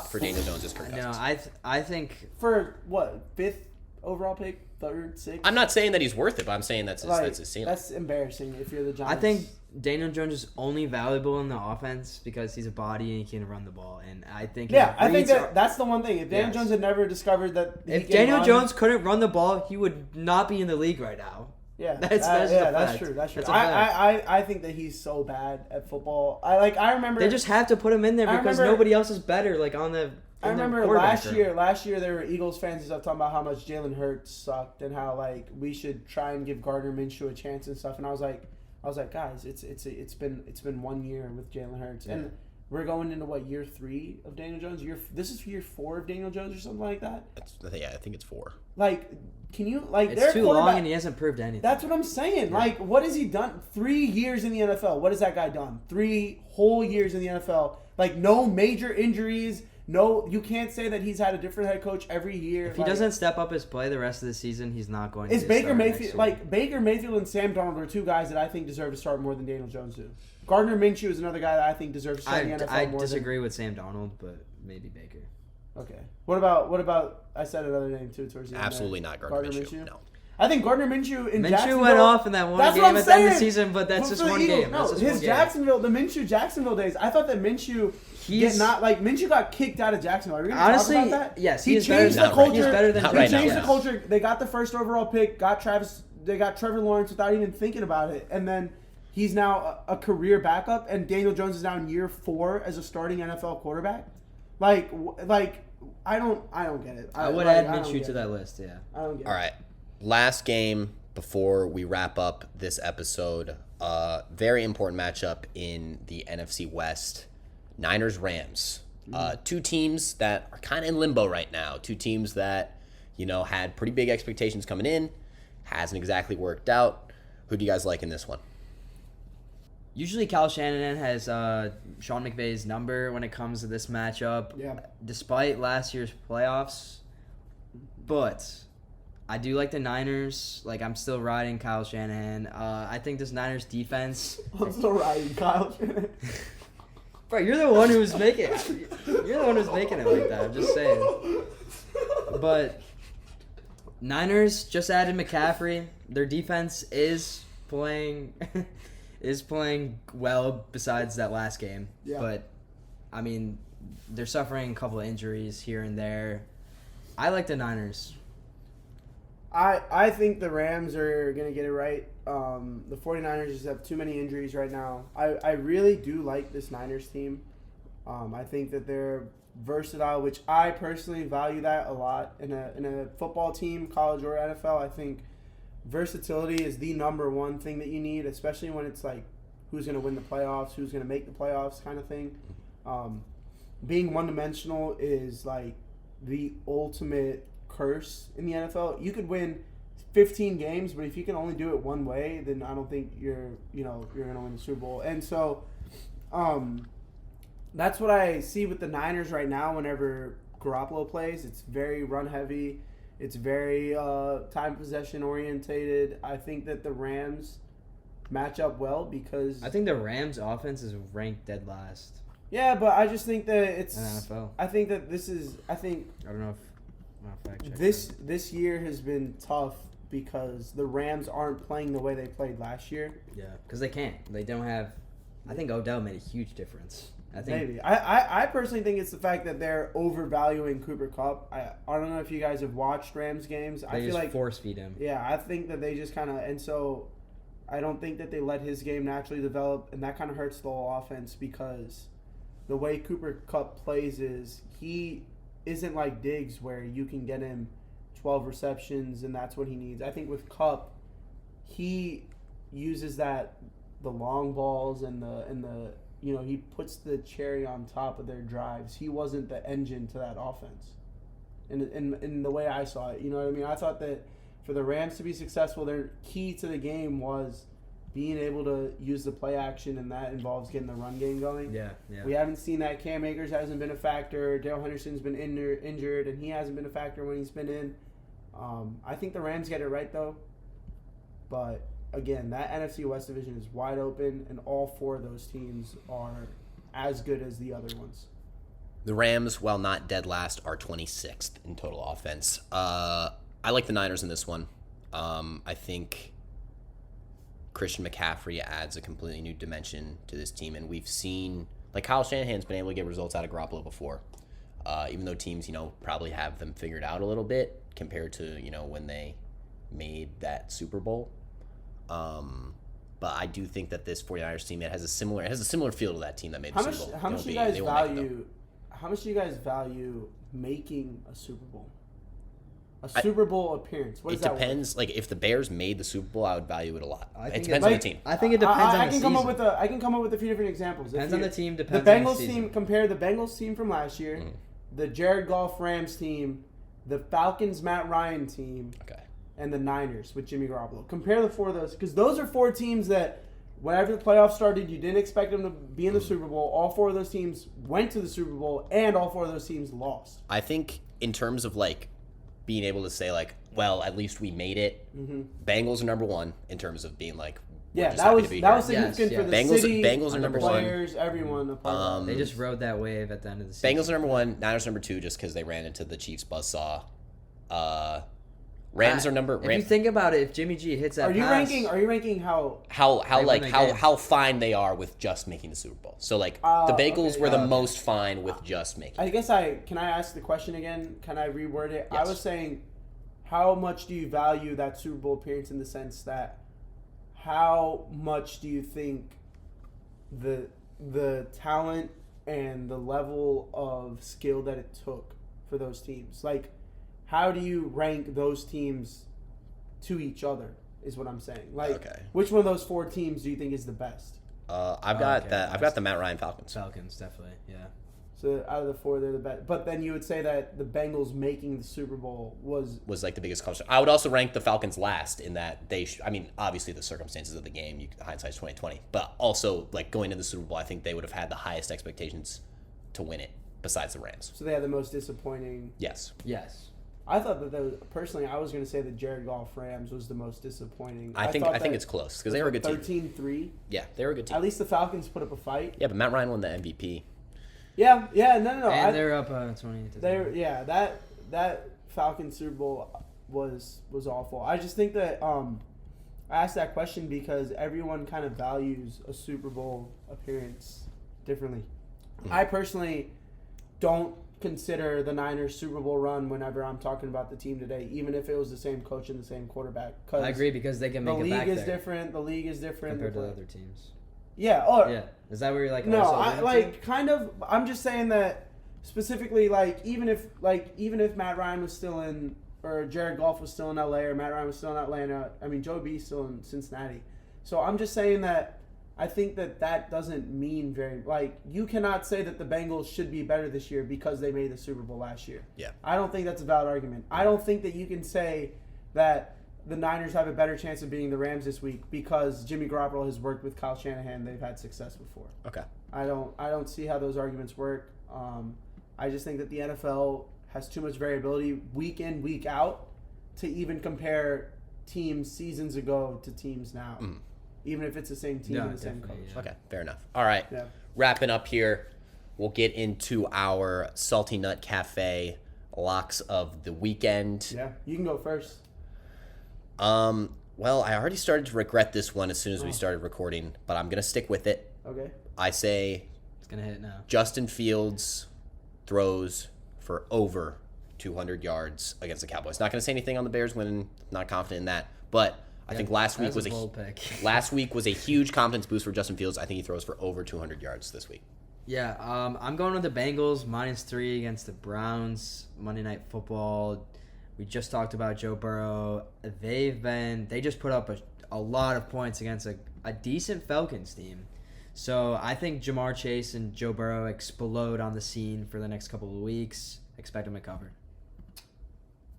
for Daniel Jones is Kirk Cousins. No, I think for what 5th overall pick. 3rd, 6th. I'm not saying that he's worth it, but I'm saying that's his ceiling. That's embarrassing if you're the Giants. I think Daniel Jones is only valuable in the offense because he's a body and he can run the ball. And I think that's the one thing. If Daniel Jones had never discovered that, if Daniel Jones couldn't run the ball, he would not be in the league right now. Yeah, that's true. I think that he's so bad at football. I remember they just have to put him in there because nobody else is better. Like on the. I remember last year there were Eagles fans and stuff talking about how much Jalen Hurts sucked and how like we should try and give Gardner Minshew a chance and stuff. And I was like, guys, it's been 1 year with Jalen Hurts and we're going into year 3 of Daniel Jones. This is year 4 of Daniel Jones or something like that. I think it's 4. Like, can you It's too long and he hasn't proved anything. That's what I'm saying. Yeah. Like, what has he done? 3 years in the NFL. What has that guy done? 3 whole years in the NFL. Like, no major injuries. No, you can't say that he's had a different head coach every year. If he doesn't step up his play the rest of the season, he's not going to. Is Baker Mayfield Baker Mayfield and Sam Darnold are 2 guys that I think deserve to start more than Daniel Jones do. Gardner Minshew is another guy that I think deserves to start in the NFL more. I disagree with Sam Darnold, but maybe Baker. Okay. What about? I said another name too towards the end. Absolutely not Gardner Minshew. No. I think Gardner Minshew in Jacksonville went off in that one game at the end of the season, but that's just one game. No, his Jacksonville, the Minshew Jacksonville days. I thought that Minshew Minshew got kicked out of Jacksonville. Are we going to talk about that? Yes, he changed the culture. He's better than He changed the culture. They got the 1st overall pick. They got Trevor Lawrence without even thinking about it, and then he's now a career backup. And Daniel Jones is now in year 4 as a starting NFL quarterback. Like I don't get it. I would add Minshew to that list. Yeah, I don't get it. All right, last game before we wrap up this episode. Very important matchup in the NFC West. Niners-Rams. 2 teams that are kind of in limbo right now. 2 teams that, had pretty big expectations coming in. Hasn't exactly worked out. Who do you guys like in this one? Usually Kyle Shanahan has Sean McVay's number when it comes to this matchup. Yeah. Despite last year's playoffs. But I do like the Niners. Like, I'm still riding Kyle Shanahan. I think this Niners defense... I'm still riding Kyle Shanahan. Bro, you're the one who's making it. You're the one who's making it like that. I'm just saying. But Niners just added McCaffrey. Their defense is playing well besides that last game. Yeah. But, I mean, they're suffering a couple of injuries here and there. I like the Niners. I think the Rams are going to get it right. The 49ers just have too many injuries right now. I really do like this Niners team. I think that they're versatile, which I personally value that a lot. In a football team, college or NFL, I think versatility is the number one thing that you need, especially when it's like who's going to win the playoffs, who's going to make the playoffs kind of thing. Being one-dimensional is like the ultimate curse in the NFL. You could win 15 games, but if you can only do it one way, then I don't think you're going to win the Super Bowl. And so that's what I see with the Niners right now whenever Garoppolo plays. It's very run heavy. It's very time possession orientated. I think that the Rams match up well because I think the Rams offense is ranked dead last. Yeah, but I just think that it's NFL. I think that this is I don't know if this year has been tough because the Rams aren't playing the way they played last year. Yeah, because they can't. They don't have. I think Odell made a huge difference. I think maybe. I personally think it's the fact that they're overvaluing Cooper Kupp. I don't know if you guys have watched Rams games. I feel like force feed him. Yeah, I think that they just kind of and so I don't think that they let his game naturally develop, and that kind of hurts the whole offense because the way Cooper Kupp plays is he isn't like Diggs where you can get him 12 receptions and that's what he needs. I think with Kupp, he uses the long balls and the he puts the cherry on top of their drives. He wasn't the engine to that offense. In the way I saw it, you know what I mean? I thought that for the Rams to be successful, their key to the game was being able to use the play action, and that involves getting the run game going. Yeah. We haven't seen that. Cam Akers hasn't been a factor. Darrell Henderson's been injured, and he hasn't been a factor when he's been in. I think the Rams get it right, though. But, again, that NFC West division is wide open, and all four of those teams are as good as the other ones. The Rams, while not dead last, are 26th in total offense. I like the Niners in this one. I think Christian McCaffrey adds a completely new dimension to this team, and we've seen, like, Kyle Shanahan's been able to get results out of Garoppolo before, even though teams, probably have them figured out a little bit compared to, when they made that Super Bowl. But I do think that this 49ers team, it has a similar feel to that team that made the Super Bowl. How much do you guys value making a Super Bowl? Super Bowl appearance. What does that depends. Like, if the Bears made the Super Bowl, I would value it a lot. It depends on the team. I think it depends on the season. I can come up with a few different examples. Depends on the team. Depends the on the Bengals season. team. Compare the Bengals team from last year, the Jared Goff Rams team, the Falcons Matt Ryan team, and the Niners with Jimmy Garoppolo. Compare the four of those, because those are four teams that, whenever the playoffs started, you didn't expect them to be in the Super Bowl. All four of those teams went to the Super Bowl, and all four of those teams lost. I think in terms of, like, being able to say, like, well, at least we made it. Bengals are number one in terms of being like, that was significant for the city, Bengals are number players, everyone. They just rode that wave at the end of the season. Bengals are number one. Niners number two, just because they ran into the Chiefs buzzsaw. Rams are number. If you think about it, if Jimmy G hits that, are you ranking how fine they are with just making the Super Bowl? So like the Bengals were the most fine with just making. I guess can I ask the question again? Can I reword it? Yes. I was saying, how much do you value that Super Bowl appearance in the sense that how much do you think the talent and the level of skill that it took for those teams? Like, how do you rank those teams to each other is what I'm saying. Like, which one of those four teams do you think is the best? I've got the Matt Ryan Falcons. Falcons, definitely, yeah. So out of the four, they're the best. But then you would say that the Bengals making the Super Bowl was like the biggest accomplishment. I would also rank the Falcons last in that I mean, obviously the circumstances of the game, hindsight's 20/20, but also like going to the Super Bowl, I think they would have had the highest expectations to win it besides the Rams. So they had the most disappointing. Yes. I thought that personally, I was going to say the Jared Goff Rams was the most disappointing. I think it's close because they were a good team. 13-3. Yeah, they were a good team. At least the Falcons put up a fight. Yeah, but Matt Ryan won the MVP. Yeah, no. And they're up 20. That Falcons Super Bowl was awful. I just think that I asked that question because everyone kind of values a Super Bowl appearance differently. Mm-hmm. I personally don't consider the Niners Super Bowl run whenever I'm talking about the team today, even if it was the same coach and the same quarterback. I agree because they can make it back there. The league is different compared to the other teams. Yeah. Yeah. Is that where you're like? No, I'm just saying that specifically, even if Matt Ryan was still in, or Jared Goff was still in LA, or Matt Ryan was still in Atlanta. I mean, Joe B's still in Cincinnati. So I'm just saying that I think that doesn't mean very. You cannot say that the Bengals should be better this year because they made the Super Bowl last year. Yeah. I don't think that's a valid argument. I don't think that you can say that the Niners have a better chance of beating the Rams this week because Jimmy Garoppolo has worked with Kyle Shanahan. They've had success before. Okay. I don't see how those arguments work. I just think that the NFL has too much variability week in, week out to even compare teams seasons ago to teams now. Mm. Even if it's the same team and the same coach. Yeah. Okay, fair enough. All right. Yeah. Wrapping up here, we'll get into our Salty Nut Cafe locks of the weekend. Yeah, you can go first. Well, I already started to regret this one as soon as we started recording, but I'm going to stick with it. Okay. I say it's going to hit now. Justin Fields throws for over 200 yards against the Cowboys. Not going to say anything on the Bears winning, not confident in that, but I think last week was a bold pick. last week was a huge confidence boost for Justin Fields. I think he throws for over 200 yards this week. Yeah, I'm going with the Bengals -3 against the Browns. Monday Night Football. We just talked about Joe Burrow. They just put up a lot of points against a decent Falcons team. So I think Jamar Chase and Joe Burrow explode on the scene for the next couple of weeks. Expect them to cover.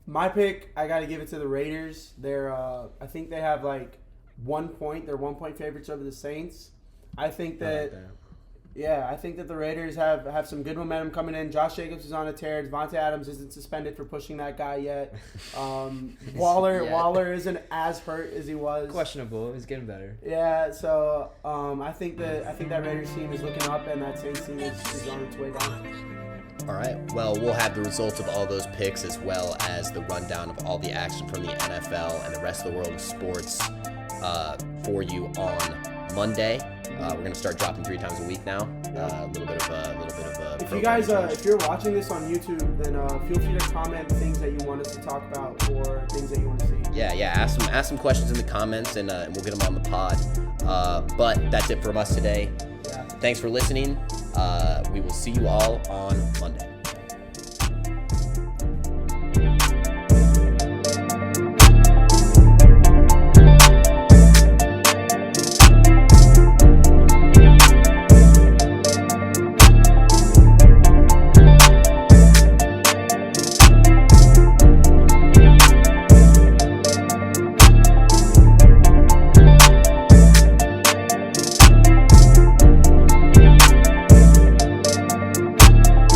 My pick, I got to give it to the Raiders. I think they have like 1 point. They're 1 point favorites over the Saints. I think that. I think that the Raiders have some good momentum coming in. Josh Jacobs is on a tear. Devontae Adams isn't suspended for pushing that guy yet. Waller isn't as hurt as he was. Questionable. He's getting better. Yeah, so I think that Raiders team is looking up, and that Saints team is on its way down. All right. Well, we'll have the results of all those picks as well as the rundown of all the action from the NFL and the rest of the world of sports for you on Monday. We're gonna start dropping 3 times a week now. A little bit of a. If you guys, if you're watching this on YouTube, then feel free to comment things that you want us to talk about or things that you want to see. Yeah. Ask some questions in the comments and we'll get them on the pod. But that's it from us today. Yeah. Thanks for listening. We will see you all on Monday.